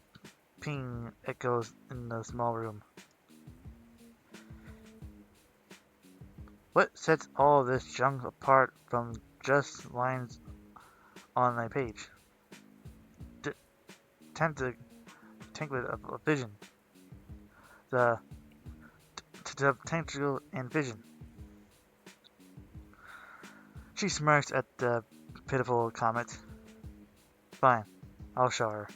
ping echoes in the small room. What sets all this junk apart from just lines on a page? Tangled of vision. The potential and vision. She smirks at the pitiful comment. Fine, I'll show her.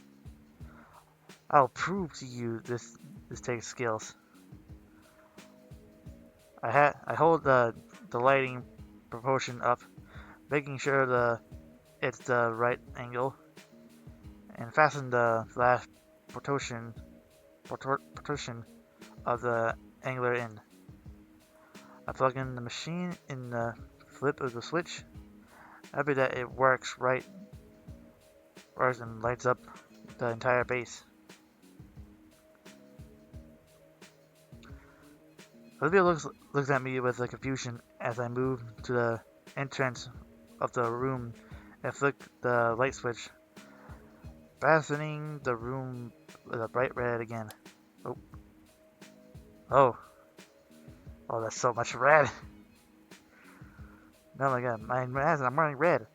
I'll prove to you this takes skills. I hold the lighting proportion up, making sure it's the right angle, and fasten the last proportion of the angular in. I plug in the machine in the flip of the switch. After that, it works and lights up the entire base. Olivia looks at me with confusion as I move to the entrance of the room and flick the light switch, fastening the room with a bright red again. Oh. Oh. Oh, that's so much red. Oh my god, I'm wearing red.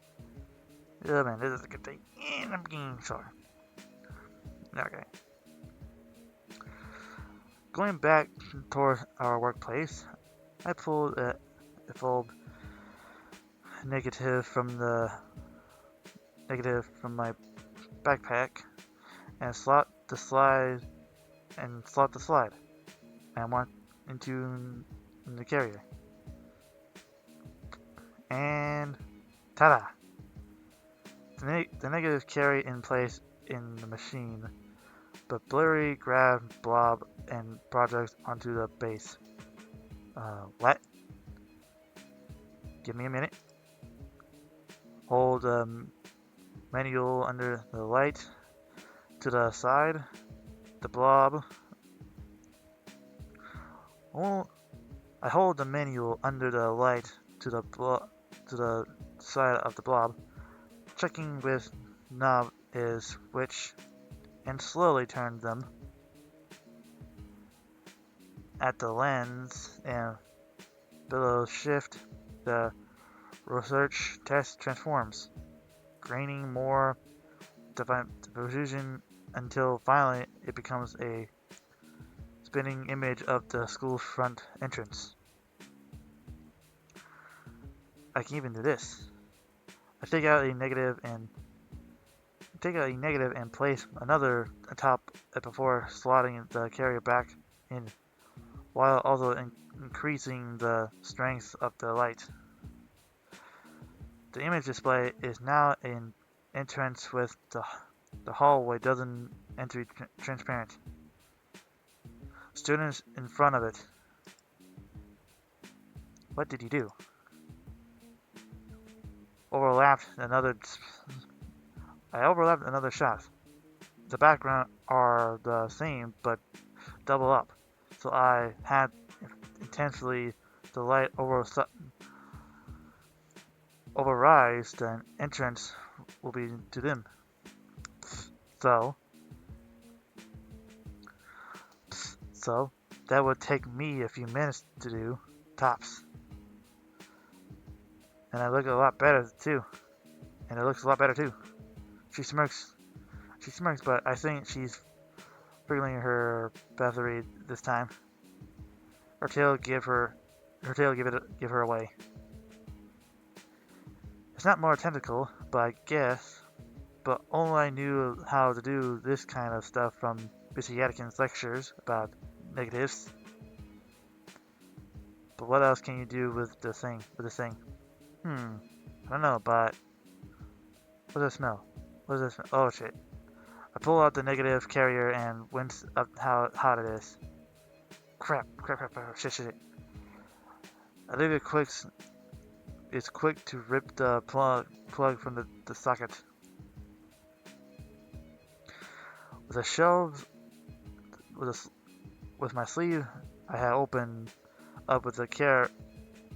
Oh man, this is a good thing. And I'm getting sore. Okay. Going back toward our workplace, I pulled a fold negative from my backpack and slot the slide. I went into the carrier. And ta-da! The negative carry in place in the machine, but blurry grab blob and projects onto the base. What? Give me a minute. Hold the manual under the light to the side. The blob. Oh, I hold the manual under the light to the side of the blob, checking with knob is which, and slowly turn them at the lens and below shift. The research test transforms, gaining more precision until finally it becomes a spinning image of the school front entrance. I can even do this. I take out a negative and place another atop it before slotting the carrier back in, while also increasing the strength of the light. The image display is now an entrance with the hallway doesn't enter transparent. Students in front of it. What did you do? I overlapped another shot. The background are the same but double up, so I had intensely the light overrides, then entrance will be to them. So, so that would take me a few minutes to do, tops. And I look a lot better too. And it looks a lot better too. She smirks. She smirks, but I think she's wriggling her battery this time. Her tail give her away. It's not more tentacle, but I guess. But only I knew how to do this kind of stuff from Mr. Yatkin's lectures about negatives. But what else can you do with the thing? I don't know, but what does it smell? What does it smell? Oh shit. I pull out the negative carrier and wince up how hot it is. Crap, shit. Olivia is quick to rip the plug from the socket. With a shelves with my sleeve, I had opened up with the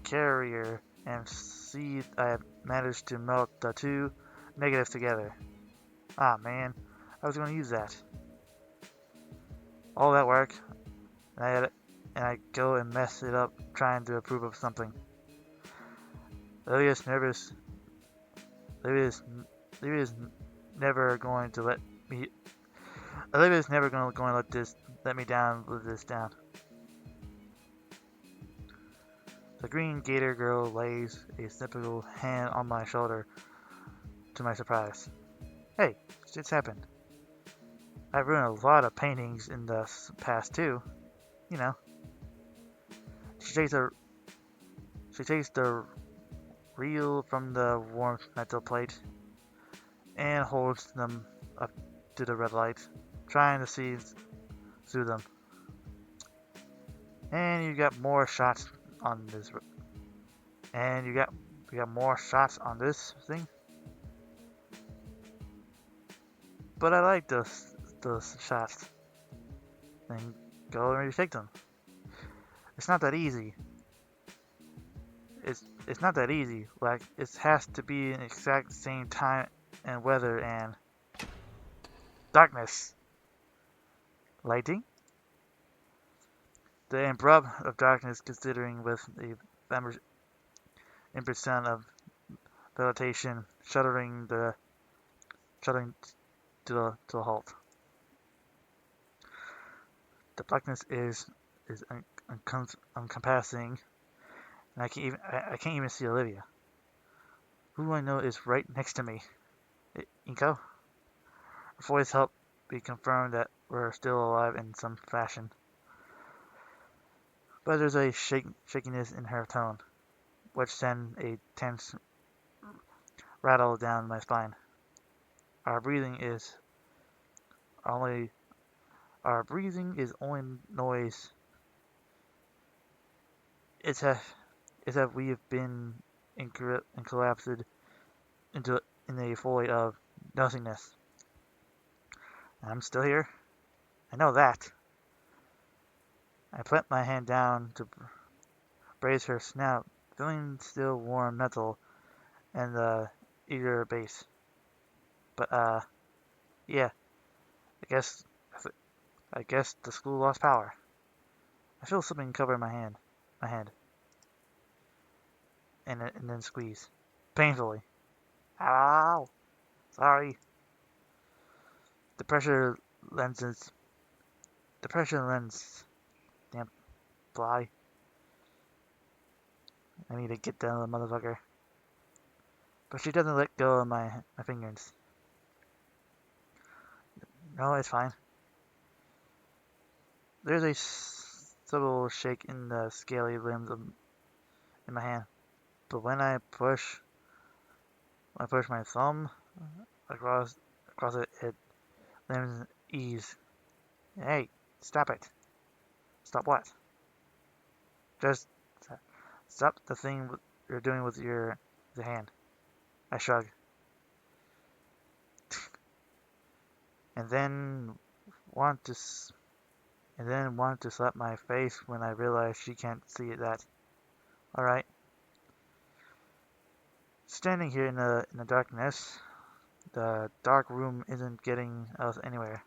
carrier and see I have managed to melt the two negatives together. Ah man, I was going to use that. All that work, and I go and mess it up trying to approve of something. Olivia's nervous. Olivia's never going to let me. Olivia's never going to let me down with this down. The green gator girl lays a typical hand on my shoulder to my surprise. Hey, shit's happened. I've ruined a lot of paintings in the past too. You know. She takes the reel from the warm metal plate and holds them up to the red light, trying to see through them. And you got more shots on this. And you got more shots on this thing. But I like those shots. Then go and retake them. It's not that easy. It's not that easy. Like it has to be an exact same time and weather and darkness. Lighting? The abrupt of darkness considering with the impercent of vegetation shuddering to a halt. The blackness is encompassing, and I can't even see Olivia. Who I know is right next to me. Inko? Her voice helped me confirm that we're still alive in some fashion. But there's a shakiness in her tone, which sent a tense rattle down my spine. Our breathing is only noise. It's that we have been collapsed in a void of nothingness. And I'm still here. I know that. I put my hand down to brace her snout, feeling still warm metal and the eager base. But yeah, I guess the school lost power. I feel something cover my hand, and then squeeze, painfully. Ow! Sorry. The pressure lenses. The pressure lens. Damn fly. I need to get down the motherfucker. But she doesn't let go of my fingers. No, it's fine. There's a subtle shake in the scaly limbs in my hand. But when I push my thumb across it, limbs ease. Hey, stop it. Stop what? Just stop the thing you're doing with your hand. I shrug. And then want to slap my face when I realize she can't see that. Alright. Standing here in the darkness, the dark room isn't getting us anywhere.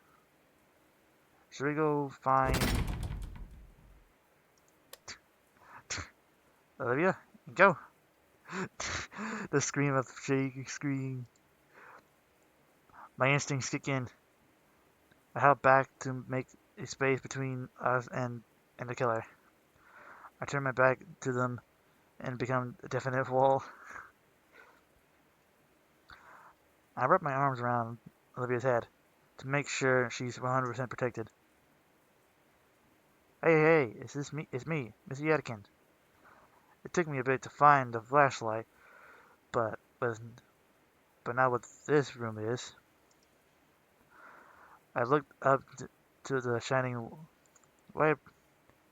Should we go find Olivia? Go! The scream of shaking scream. My instincts kick in. I held back to make a space between us and the killer. I turn my back to them and become a definite wall. I wrap my arms around Olivia's head to make sure she's 100% protected. Hey, it's me, Missy Yetkin. It took me a bit to find the flashlight, but not what this room is. I looked up to the shining light,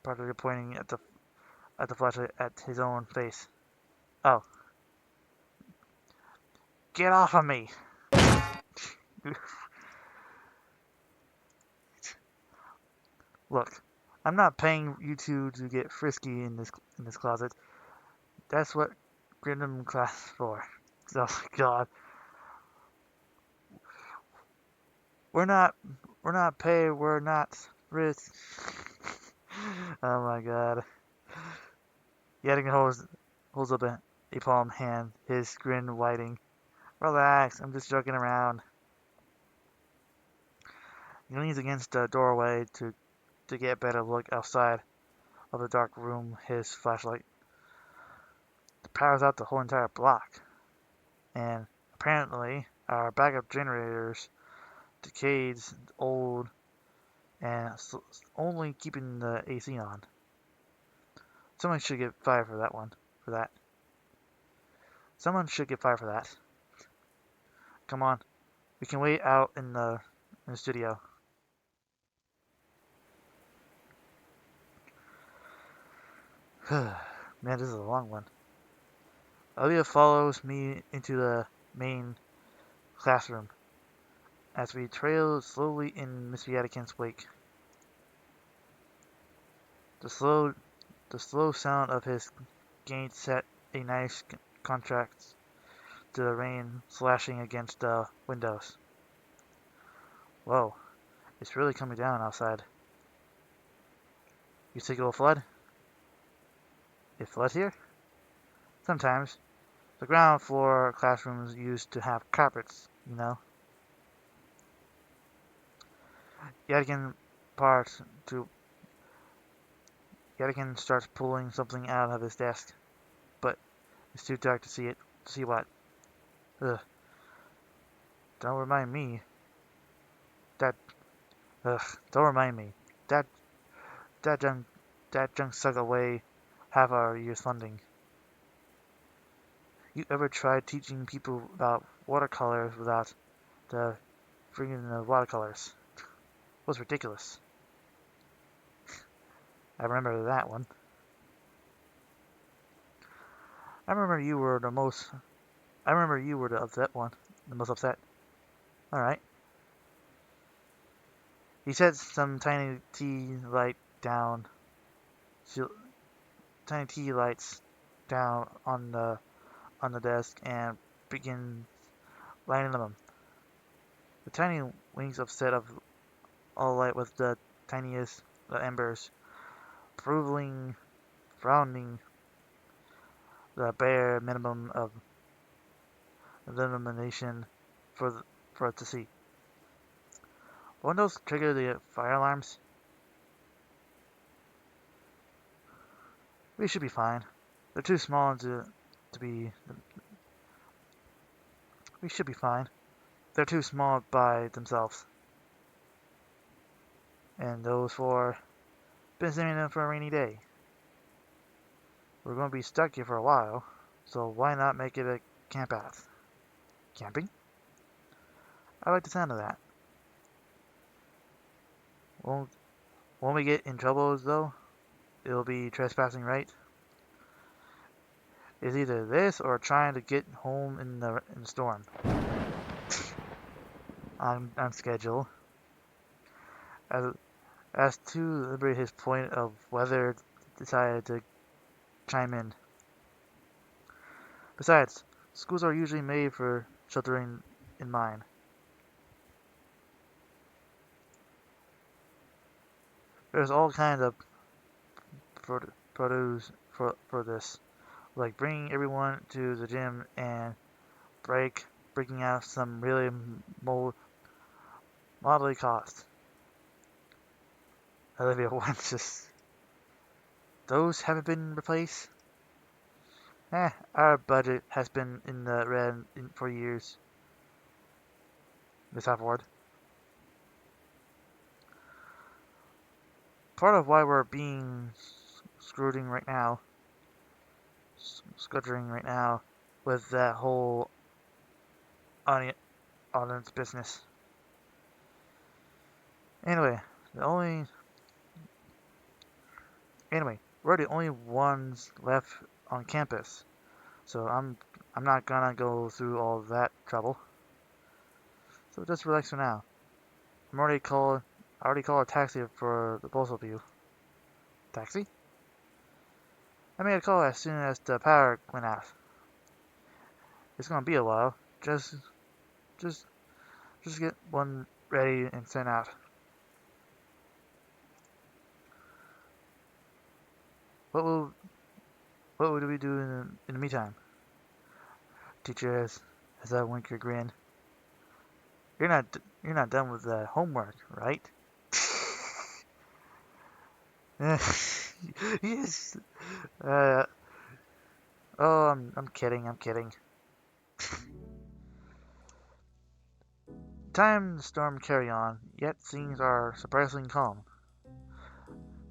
partly pointing at the flashlight at his own face. Oh, get off of me! Look, I'm not paying you two to get frisky in this closet. That's what Grinham class for. Oh my God, we're not paid. We're not frisk. Oh my God. Yetting holds up a palm hand, his grin widening. Relax, I'm just joking around. He leans against the doorway to get a better look outside of the dark room. His flashlight powers out the whole entire block, and apparently our backup generators decades old and only keeping the AC on. Someone should get fired for that one. For that. Someone should get fired for that. Come on, we can wait out in the studio. Man, this is a long one. Olivia follows me into the main classroom as we trail slowly in Mr. Yatkin's wake. The slow sound of his gait set a nice contrast to the rain slashing against the windows. Whoa, it's really coming down outside. You think it will flood? It floods here? Sometimes. The ground floor classrooms used to have carpets, you know. Yatkin parts to Yatkin starts pulling something out of his desk, but it's too dark to see it. To see what? Ugh. Don't remind me. That. Ugh. Don't remind me. That. That junk. That junk sucked away half our year's funding. You ever tried teaching people about watercolors without the freaking watercolors? It was ridiculous. I remember that one. I remember you were the upset one. The most upset. Alright. He set some tiny tea lights down on the desk and began lighting them. The tiny wings of set of all light with the tiniest embers, frowning the bare minimum of illumination for it to see. Won't those trigger the fire alarms? We should be fine. They're too small to be. We should be fine. They're too small by themselves. And those four, been saving them for a rainy day. We're going to be stuck here for a while, so why not make it a camp out? Camping? I like the sound of that. Won't we get in trouble though? It'll be trespassing, right? It's either this or trying to get home in the storm. on schedule. As to liberate his point of Weather decided to chime in. Besides, Schools are usually made for sheltering in mind. There's all kinds of produce for this, like bringing everyone to the gym and breaking out some really moderately cost. Olivia wants just those haven't been replaced. Our budget has been in the red for years, Miss Hopward. Part of why we're being screwing right now, scuttering right now, with that whole audience business. Anyway, we're the only ones left on campus, so I'm not gonna go through all that trouble. So just relax for now. I already called a taxi for the both of you. Taxi? I made a call as soon as the power went out. It's gonna be a while. Just get one ready and sent out. What would we do in the meantime? Teacher has that winker grin. You're not done with the homework, right? Yes. Uh, oh, I'm kidding. I'm kidding. Time the storm carry on, yet things are surprisingly calm.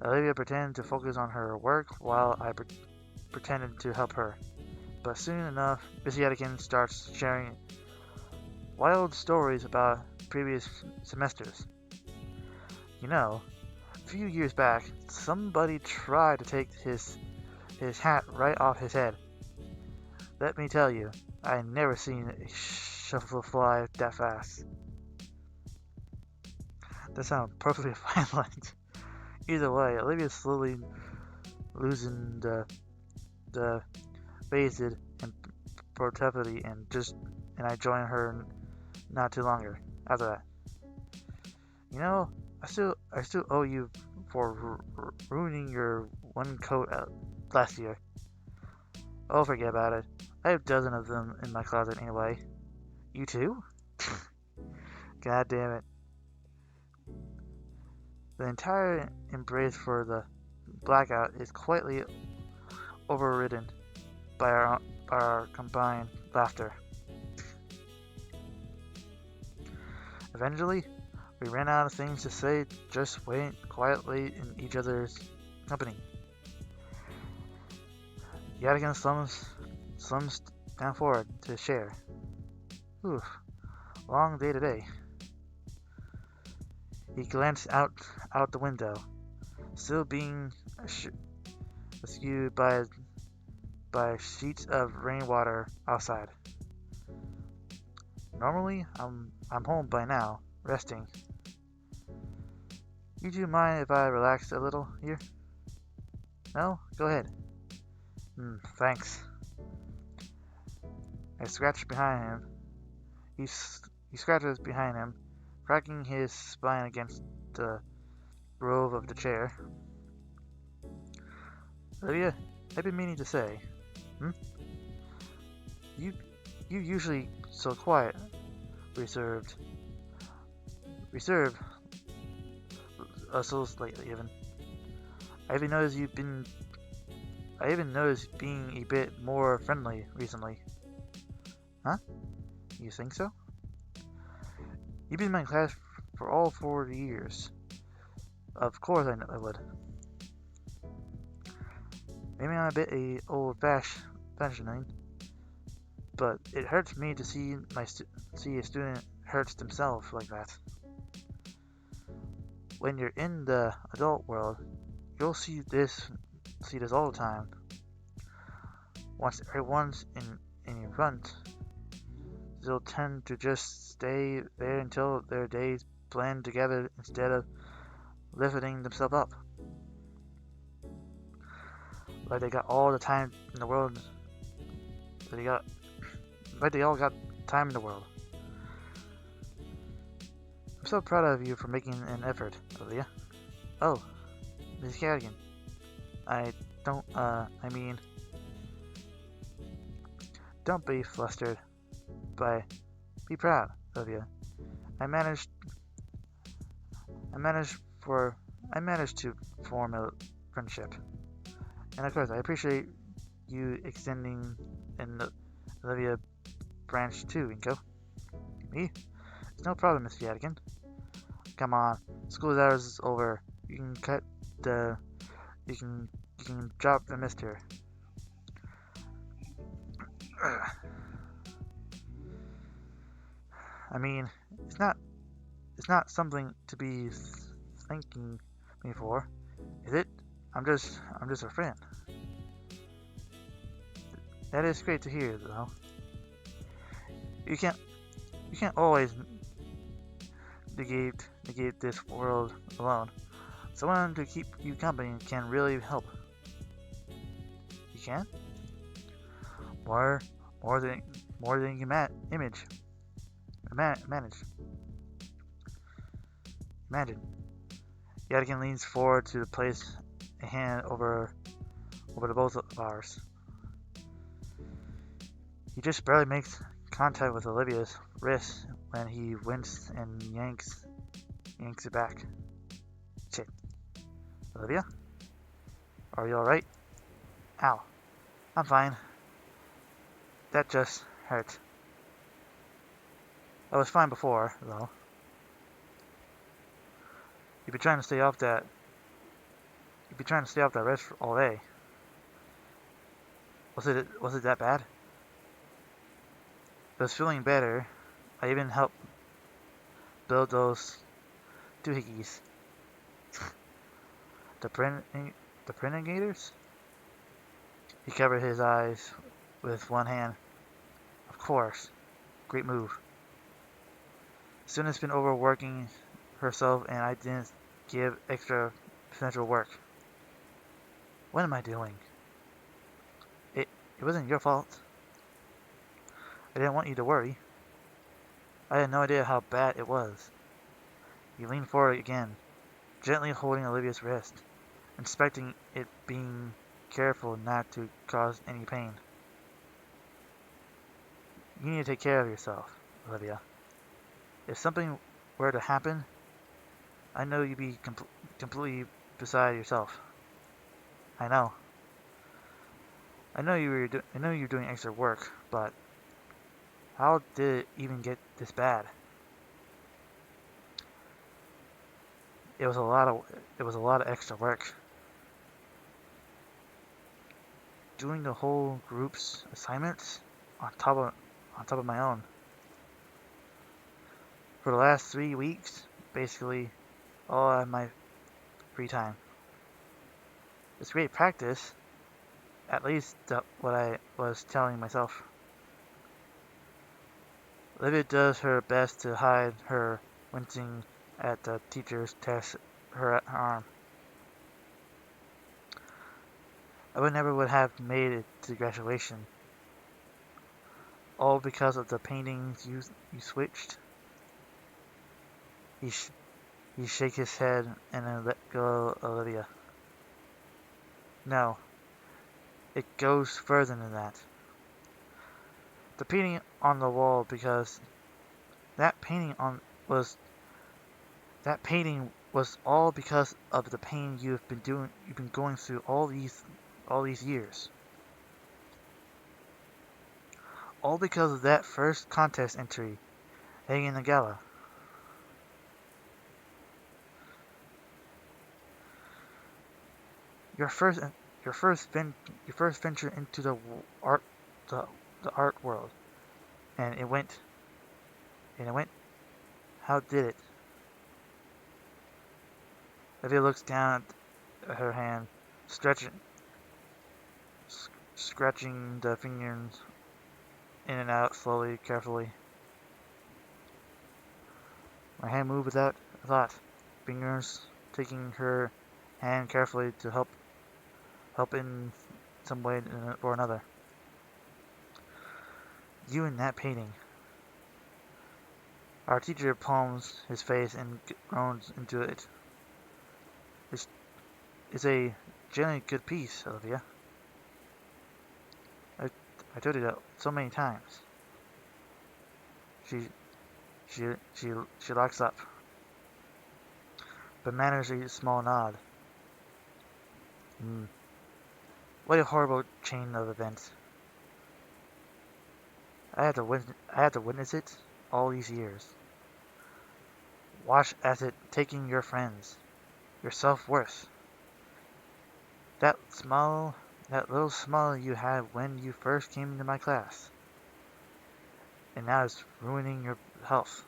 Olivia pretended to focus on her work while I pretended to help her. But soon enough, Missy Atkin starts sharing wild stories about previous semesters. You know, a few years back, somebody tried to take his hat right off his head. Let me tell you, I never seen a shovel fly that fast. That sounds perfectly violent. Either way, Olivia's slowly losing the phased and portability and I joined her not too longer after that. You know, I still owe you for ruining your one coat last year. Oh, forget about it. I have a dozen of them in my closet anyway. You too? God damn it. The entire embrace for the blackout is quietly overridden by our combined laughter. Eventually, we ran out of things to say, just waiting quietly in each other's company. Yadigan slums down forward to share. Oof, long day today. He glanced out the window, still being skewed by sheets of rainwater outside. Normally, I'm home by now, resting. You do mind if I relax a little here? No? Go ahead. Thanks. I scratched behind him. He scratches behind him, cracking his spine against the grove of the chair. Olivia, I've been meaning to say. You usually so quiet, reserved, so lately even. I even noticed being a bit more friendly recently. Huh? You think so? You've been in my class for all 4 years. Of course I would. Maybe I'm a bit old-fashioned, but it hurts me to see a student hurts themselves like that. When you're in the adult world, you'll see this all the time. Once everyone's in front, they'll tend to just stay there until their days blend together instead of lifting themselves up. Like they got all the time in the world. They got But they all got time in the world. I'm so proud of you for making an effort, Olivia. Oh, Miss Carrigan. I don't, I mean, don't be flustered, but be proud, Olivia. I managed, I managed for, I managed to form a friendship. And of course, I appreciate you extending an Olivia branch too, Inko. Me? It's no problem, Miss Yadigan. Come on, school hours is over. You can cut the, you can drop the mister. I mean, it's not, it's not something to be thanking me for, is it? I'm just a friend. That is great to hear, though. You can't, you can't always negate this world alone. Someone to keep you company can really help. You can? More, more than, more than you manage. Imagine. Yadigan leans forward to place a hand over the both of ours. He just barely makes contact with Olivia's wrist when he winces and yanks it back. Shit. Olivia? Are you alright? Ow. I'm fine. That just hurt. I was fine before, though. You've been trying to stay off that wrist all day. Was it that bad? I was feeling better. I even helped build those doohickeys. The printing gators? He covered his eyes with one hand. Of course. Great move. Student's been overworking herself and I didn't give extra potential work. What am I doing? It wasn't your fault. I didn't want you to worry. I had no idea how bad it was. He leaned forward again, gently holding Olivia's wrist, inspecting it, being careful not to cause any pain. You need to take care of yourself, Olivia. If something were to happen, I know you'd be completely beside yourself. I know. I know you're doing extra work, but how did it even get this bad? It was a lot of extra work. Doing the whole group's assignments on top of my own. For the last 3 weeks, basically all of my free time. It's great practice, at least what I was telling myself. Olivia does her best to hide her wincing at the teacher's test her arm. I would have made it to graduation. All because of the paintings you switched. He shake his head and then let go of Olivia. No, it goes further than that. The painting on the wall, because that painting was all because of the pain you've been going through all these years. All because of that first contest entry hanging in the gala. Your first venture into the art world, and it went. How did it? Olivia looks down at her hand, scratching the fingers in and out slowly, carefully. My hand moved without thought, fingers taking her hand carefully to help in some way or another. You and that painting. Our teacher palms his face and groans into it. It's, it's a genuinely good piece, Olivia. I, I told you that so many times. She, she, she, she locks up, but manners a small nod. Hmm. What a horrible chain of events. I had to witness it all these years. Watch as it taking your friends, your self-worth. That smile, that little smile you had when you first came into my class, and now it's ruining your health.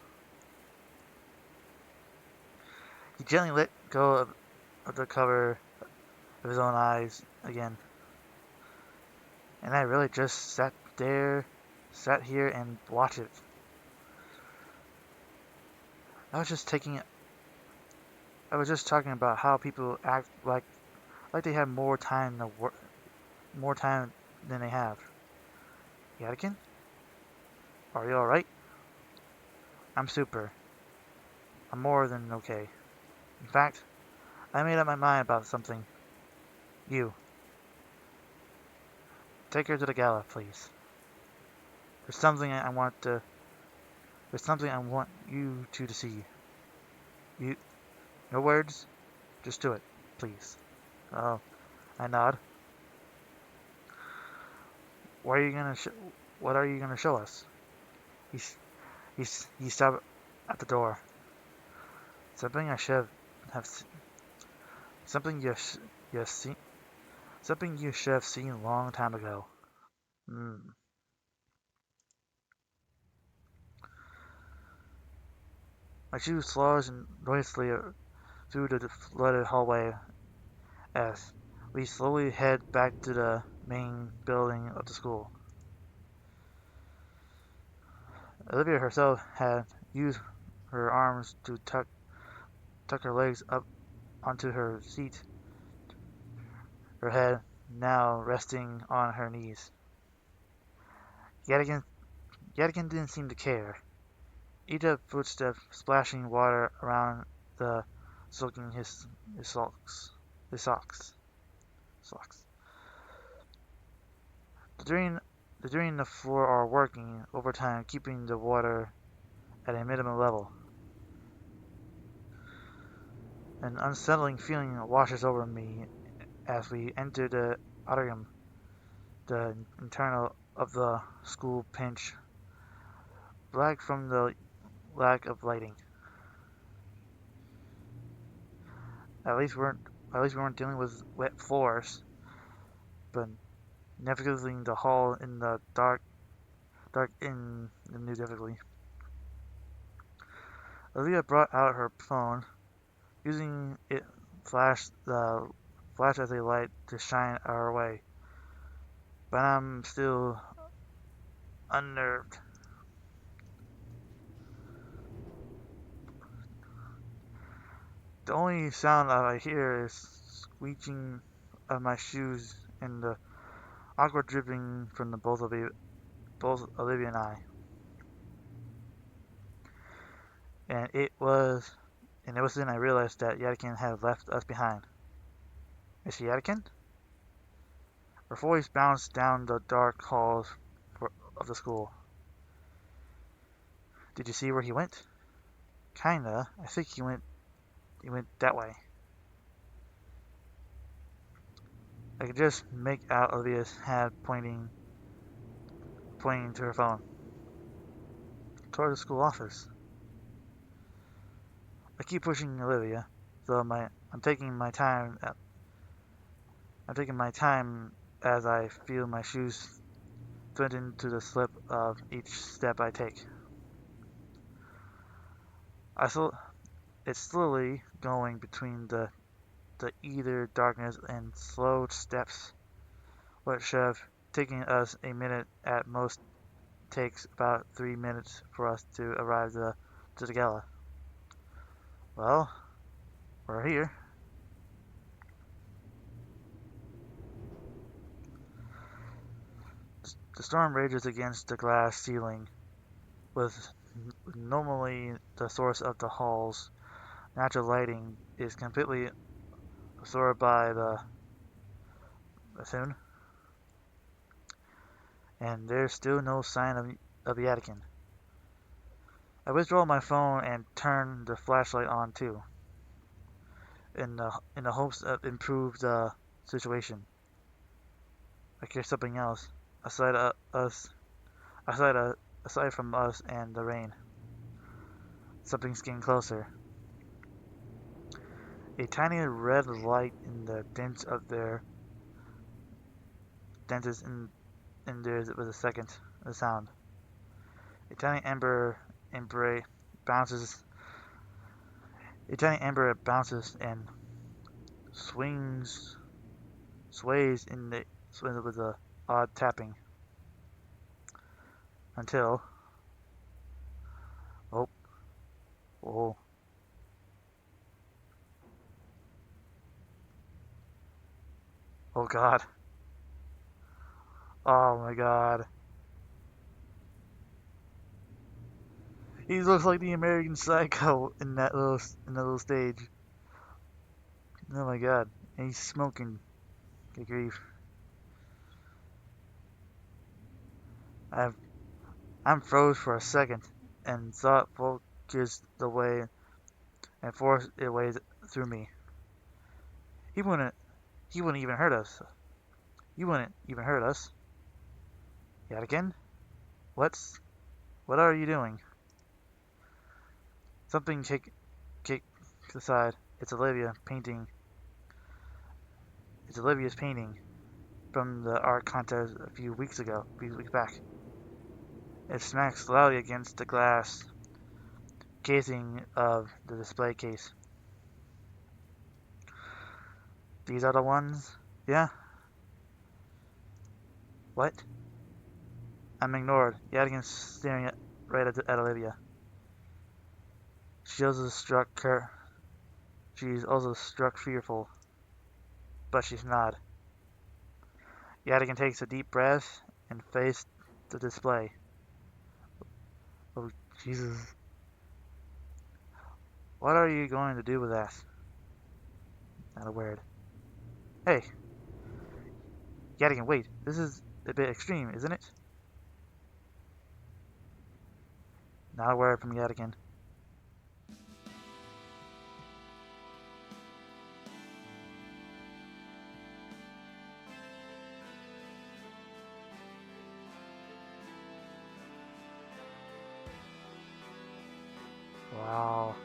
He gently let go of the cover of his own eyes again, and I really just sat here and watched it. I was just taking, I was just talking about how people act like they have more time than they have. Yadikin, are you all right? I'm super. I'm more than okay. In fact, I made up my mind about something. You, take her to the gala, please. There's something I want to. There's something I want you two to see. You, no words, just do it, please. Oh, I nod. What are you gonna sh- What are you gonna show us? He's he stopped at the door. Something I should have something you seen something you should have seen a long time ago. Hmm. My shoe slows noiselessly through the flooded hallway as we slowly head back to the main building of the school. Olivia herself had used her arms to tuck her legs up onto her seat, her head now resting on her knees. Yadigan, Yadigan didn't seem to care. Each footstep splashing water around the soaking his socks. His socks. Socks. The drain and the floor are working overtime, keeping the water at a minimum level. An unsettling feeling washes over me as we enter the auditorium, the internal of the school pitch black from the lack of lighting. At least we weren't dealing with wet floors, but navigating the hall in the dark in the new difficulty. Olivia brought out her phone, using it flash as a light to shine our way. But I'm still unnerved. The only sound I hear is squeaking of my shoes and the awkward dripping from the both Olivia and I. And it was then I realized that Yadikin had left us behind. Is she Yadikin? Her voice bounced down the dark halls of the school. Did you see where he went? Kinda. I think he went that way. I could just make out Olivia's hand pointing to her phone. Toward the school office. I keep pushing Olivia, though I'm taking my time as I feel my shoes threaten to the slip of each step I take. I saw it's slowly going between the either darkness and slow steps. What should have taken us a minute at most takes about 3 minutes for us to arrive to the gala. Well, we're here. The storm rages against the glass ceiling, with normally the source of the hall's natural lighting is completely absorbed by the bassoon, and there's still no sign of Yadikin. I withdraw my phone and turn the flashlight on too, in the hopes of improve the situation. I hear something else aside aside aside from us and the rain. Something's getting closer. A tiny red light in the dentist in there was a second. The sound. A tiny ember bounces. A tiny ember bounces and swings, sways in the swings with a odd tapping until oh oh oh God, oh my God. He looks like the American Psycho in that little stage. Oh my God, and he's smoking. Good grief. I've I'm froze for a second and thought focused the way and forced it way through me. He wouldn't he wouldn't even hurt us. You wouldn't even hurt us. Yet again? What's what are you doing? Something kick aside. It's Olivia's painting from the art contest a few weeks back. It smacks loudly against the glass casing of the display case. These are the ones? Yeah? What? I'm ignored. Yadigan's staring right at Olivia. She also struck her. She's also struck fearful, but she's not. Yadigan takes a deep breath and faced the display. Oh, Jesus. What are you going to do with that? Not a word. Hey, Yadigan, wait. This is a bit extreme, isn't it? Not a word from Yadigan. Wow.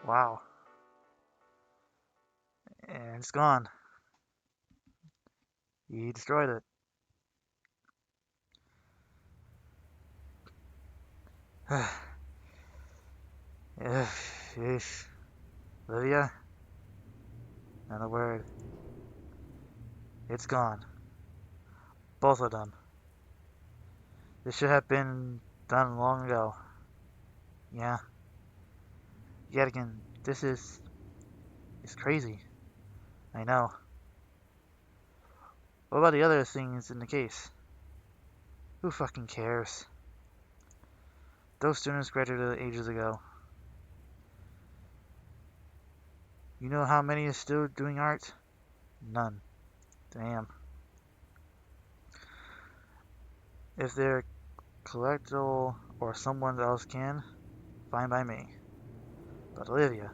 Wow. And it's gone. He destroyed it. Yeesh. Olivia? Not a word. It's gone. Both of them. This should have been done long ago. Yeah. Yet again, this is crazy. I know. What about the other things in the case? Who fucking cares? Those students graduated ages ago. You know how many is still doing art? None. Damn. If they're collectible or someone else can, fine by me. But Olivia,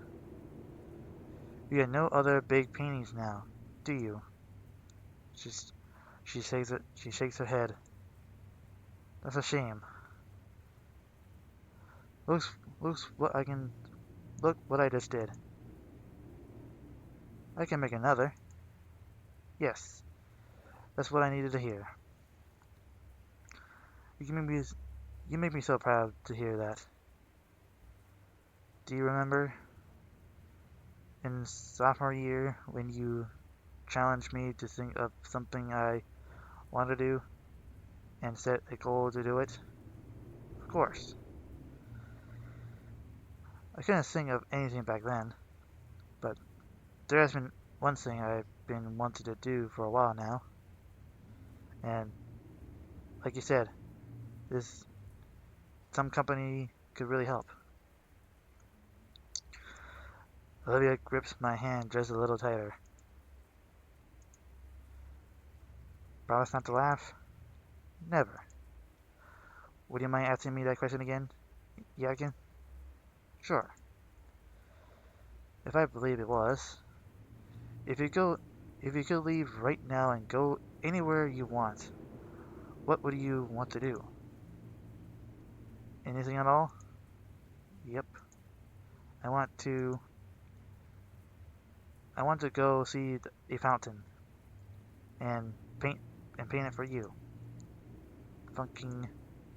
you have no other big paintings now, do you? She's, she shakes it. She shakes her head. That's a shame. Looks, looks what I can. Look what I just did. I can make another. Yes. That's what I needed to hear. You make me so proud to hear that. Do you remember in sophomore year when you challenged me to think of something I want to do and set a goal to do it? Of course. I couldn't think of anything back then, but there has been one thing I've been wanting to do for a while now, and like you said, this some company could really help. Olivia grips my hand just a little tighter. Promise not to laugh? Never. Would you mind asking me that question again, Yakin? Sure. If I believe it was. If you go, if you could leave right now and go anywhere you want, what would you want to do? Anything at all? Yep. I want to. I want to go see a fountain and paint it for you. Fucking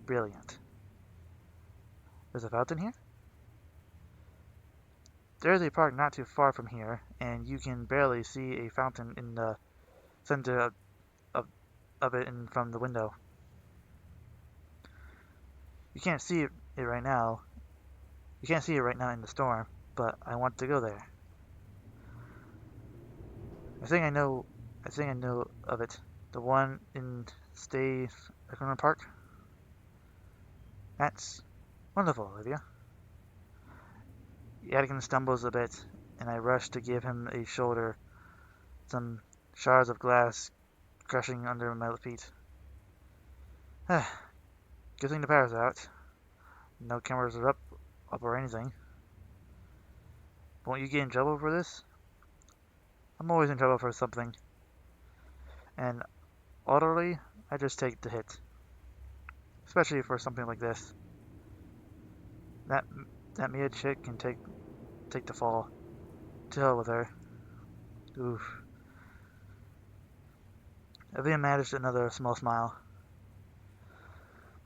brilliant. There's a fountain here? There's a park not too far from here, and you can barely see a fountain in the center of it from the window. You can't see it right now. You can't see it right now in the storm, but I want to go there. I think I know of it. The one in Stay Economic Park? That's wonderful, Olivia. Yadigan stumbles a bit, and I rush to give him a shoulder, some shards of glass crushing under my feet. Good thing the power's out. No cameras are up or anything. Won't you get in trouble for this? I'm always in trouble for something. And orderly, I just take the hit. Especially for something like this. That Mia chick can take the fall. To hell with her. Oof. Olivia managed another small smile.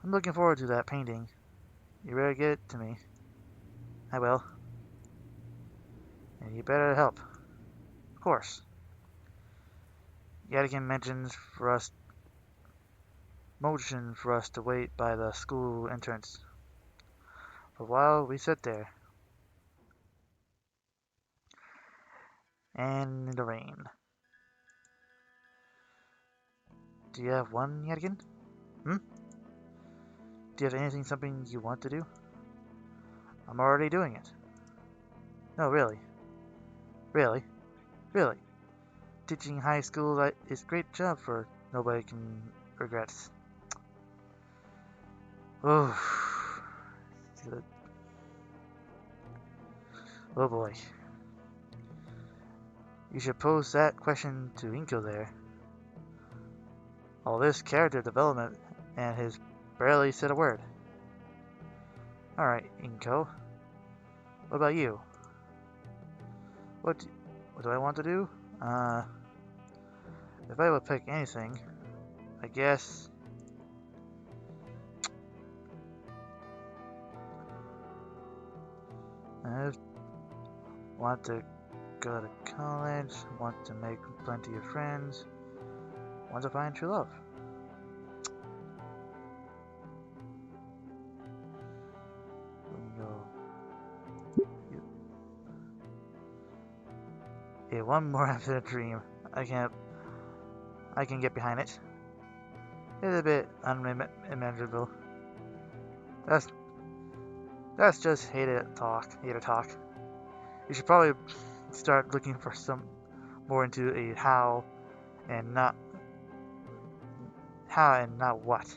I'm looking forward to that painting. You better get it to me. I will. And you better help. Of course. Yadigan motion for us to wait by the school entrance. For a while, we sit there. And in the rain. Do you have one, Yadigan? Do you have something you want to do? I'm already doing it. No, really. Really? Really? Teaching high school is a great job for nobody can regrets. Oh. Oh boy. You should pose that question to Inko there. All this character development and he's barely said a word. Alright, Inko. What about you? What do I want to do? If I would pick anything, I guess... I want to go to college, want to make plenty of friends, want to find true love. Okay, one more after a dream. I can get behind it. It's a bit unmanageable. That's just hater talk. You should probably start looking for some more into a how and not what.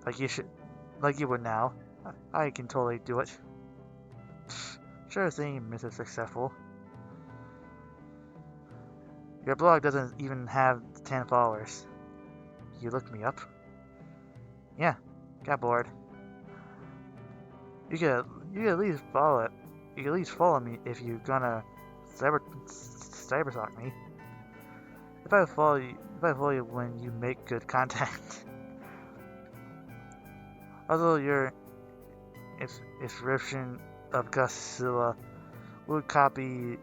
Like you would now. I can totally do it. Sure thing, Mrs. Successful. Your blog doesn't even have 10 followers. You looked me up? Yeah, got bored. You could at least follow it. You could at least follow me if you're gonna cyber stalk me. if I follow you when you make good contact. Although your description of Godzilla would copy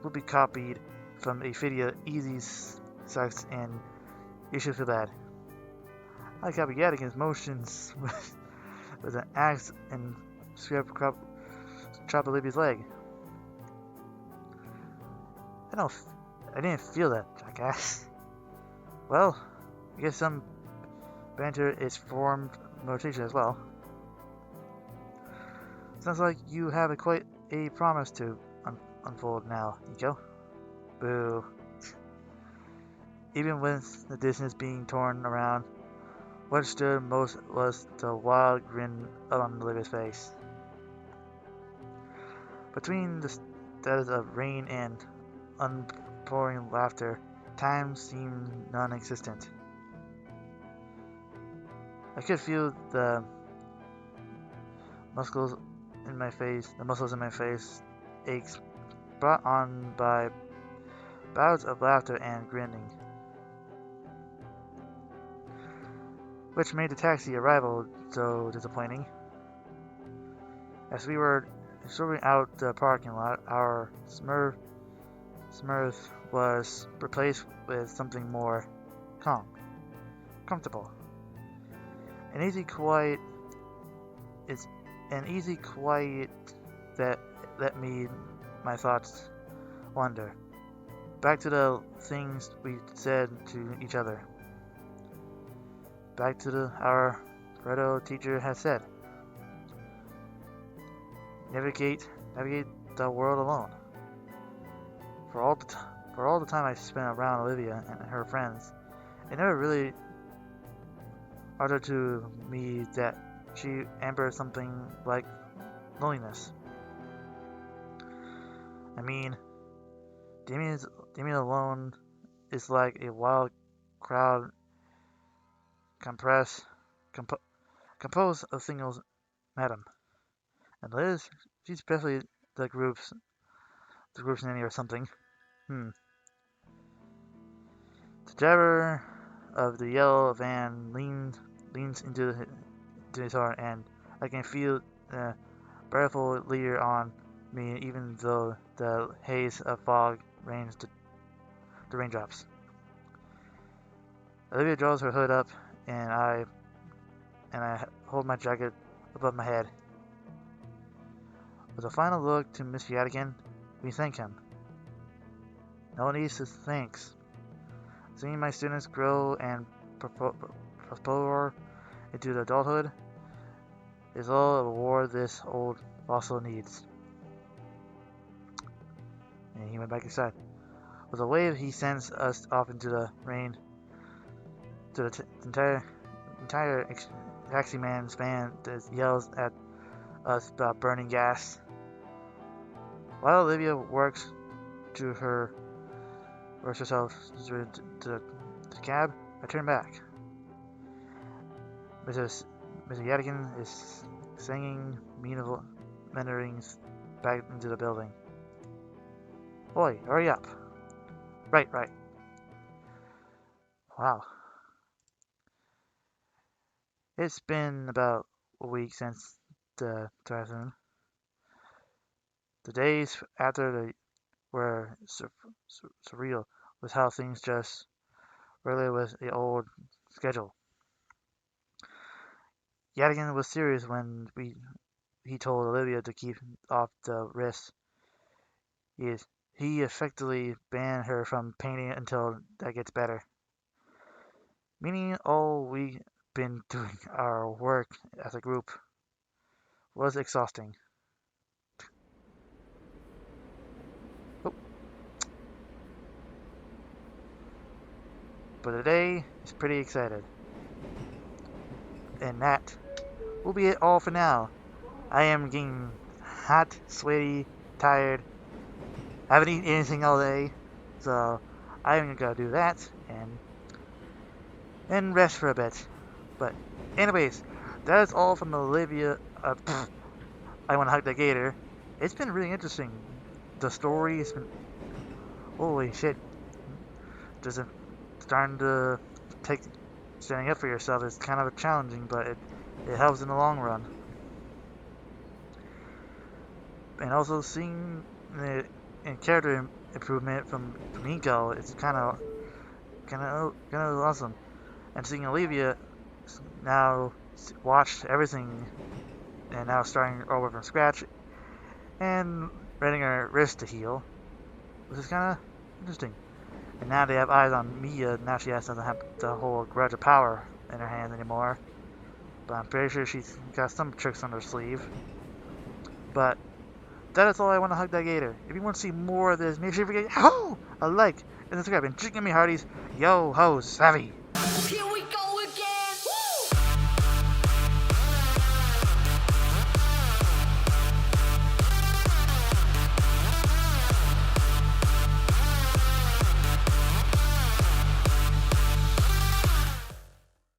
would be copied from a video easy sucks and you should feel bad. I copy Yadigan's motions with an axe and chop Olivia's leg. I don't. I didn't feel that, jackass. Well, I guess some banter is formed motivation as well. Sounds like you have quite a promise to unfold now, Nico. Boo. Even with the distance being torn around, what stood most was the wild grin on Olivia's face. Between the status of rain and unpouring laughter, time seemed non-existent. I could feel the muscles in my face aches, brought on by bouts of laughter and grinning, which made the taxi arrival so disappointing. As we were swerving out the parking lot, our Smurf was replaced with something more calm, comfortable. An easy quiet that let my thoughts wander back to the things we said to each other. Back to our Redo teacher had said. Navigate the world alone. For all the time I spent around Olivia and her friends, it never really occurred to me that she ambered something like loneliness. I mean, Damien alone is like a wild crowd composed of singles, madam. And Liz, she's especially the group's nanny or something. The driver of the yellow van leans into his heart, and I can feel the breathful leer on me, even though the haze of fog rains the raindrops. Olivia draws her hood up, and I hold my jacket above my head. With a final look to Mr. Yadigan, we thank him. No one needs to thanks. Seeing my students grow and prosper into adulthood is all a reward this old fossil needs. And he went back inside. With a wave, he sends us off into the rain. To the entire taxi man's van that yells at us about burning gas. While Olivia works herself to the cab, I turn back. Mr. Yadigan is singing meaningful mannerings back into the building. Boy, hurry up. Right. Wow. It's been about a week since the typhoon. The days after were surreal with how things just really with the old schedule. Yadigan was serious when he told Olivia to keep off the wrist. He effectively banned her from painting until that gets better. Meaning all we've been doing our work as a group was exhausting. Oh. But today is pretty excited. And that will be it all for now. I am getting hot, sweaty, tired. I haven't eaten anything all day, so I'm gonna do that and rest for a bit. But anyways, that is all from Olivia. I want to hug the gator. It's been really interesting. The story has been holy shit. There's a starting to take standing up for yourself is kind of challenging, but it helps in the long run. And also seeing the character improvement from Nico, it's kind of awesome. And seeing Olivia now watch everything and now starting over from scratch and letting her wrist to heal, which is kind of interesting. And now they have eyes on Mia. Now she doesn't have the whole grudge of power in her hands anymore. But I'm pretty sure she's got some tricks on her sleeve. But that is all I want to hug that gator. If you want to see more of this, make sure you forget a like and subscribe. And just give me hearties. Yo ho, savvy.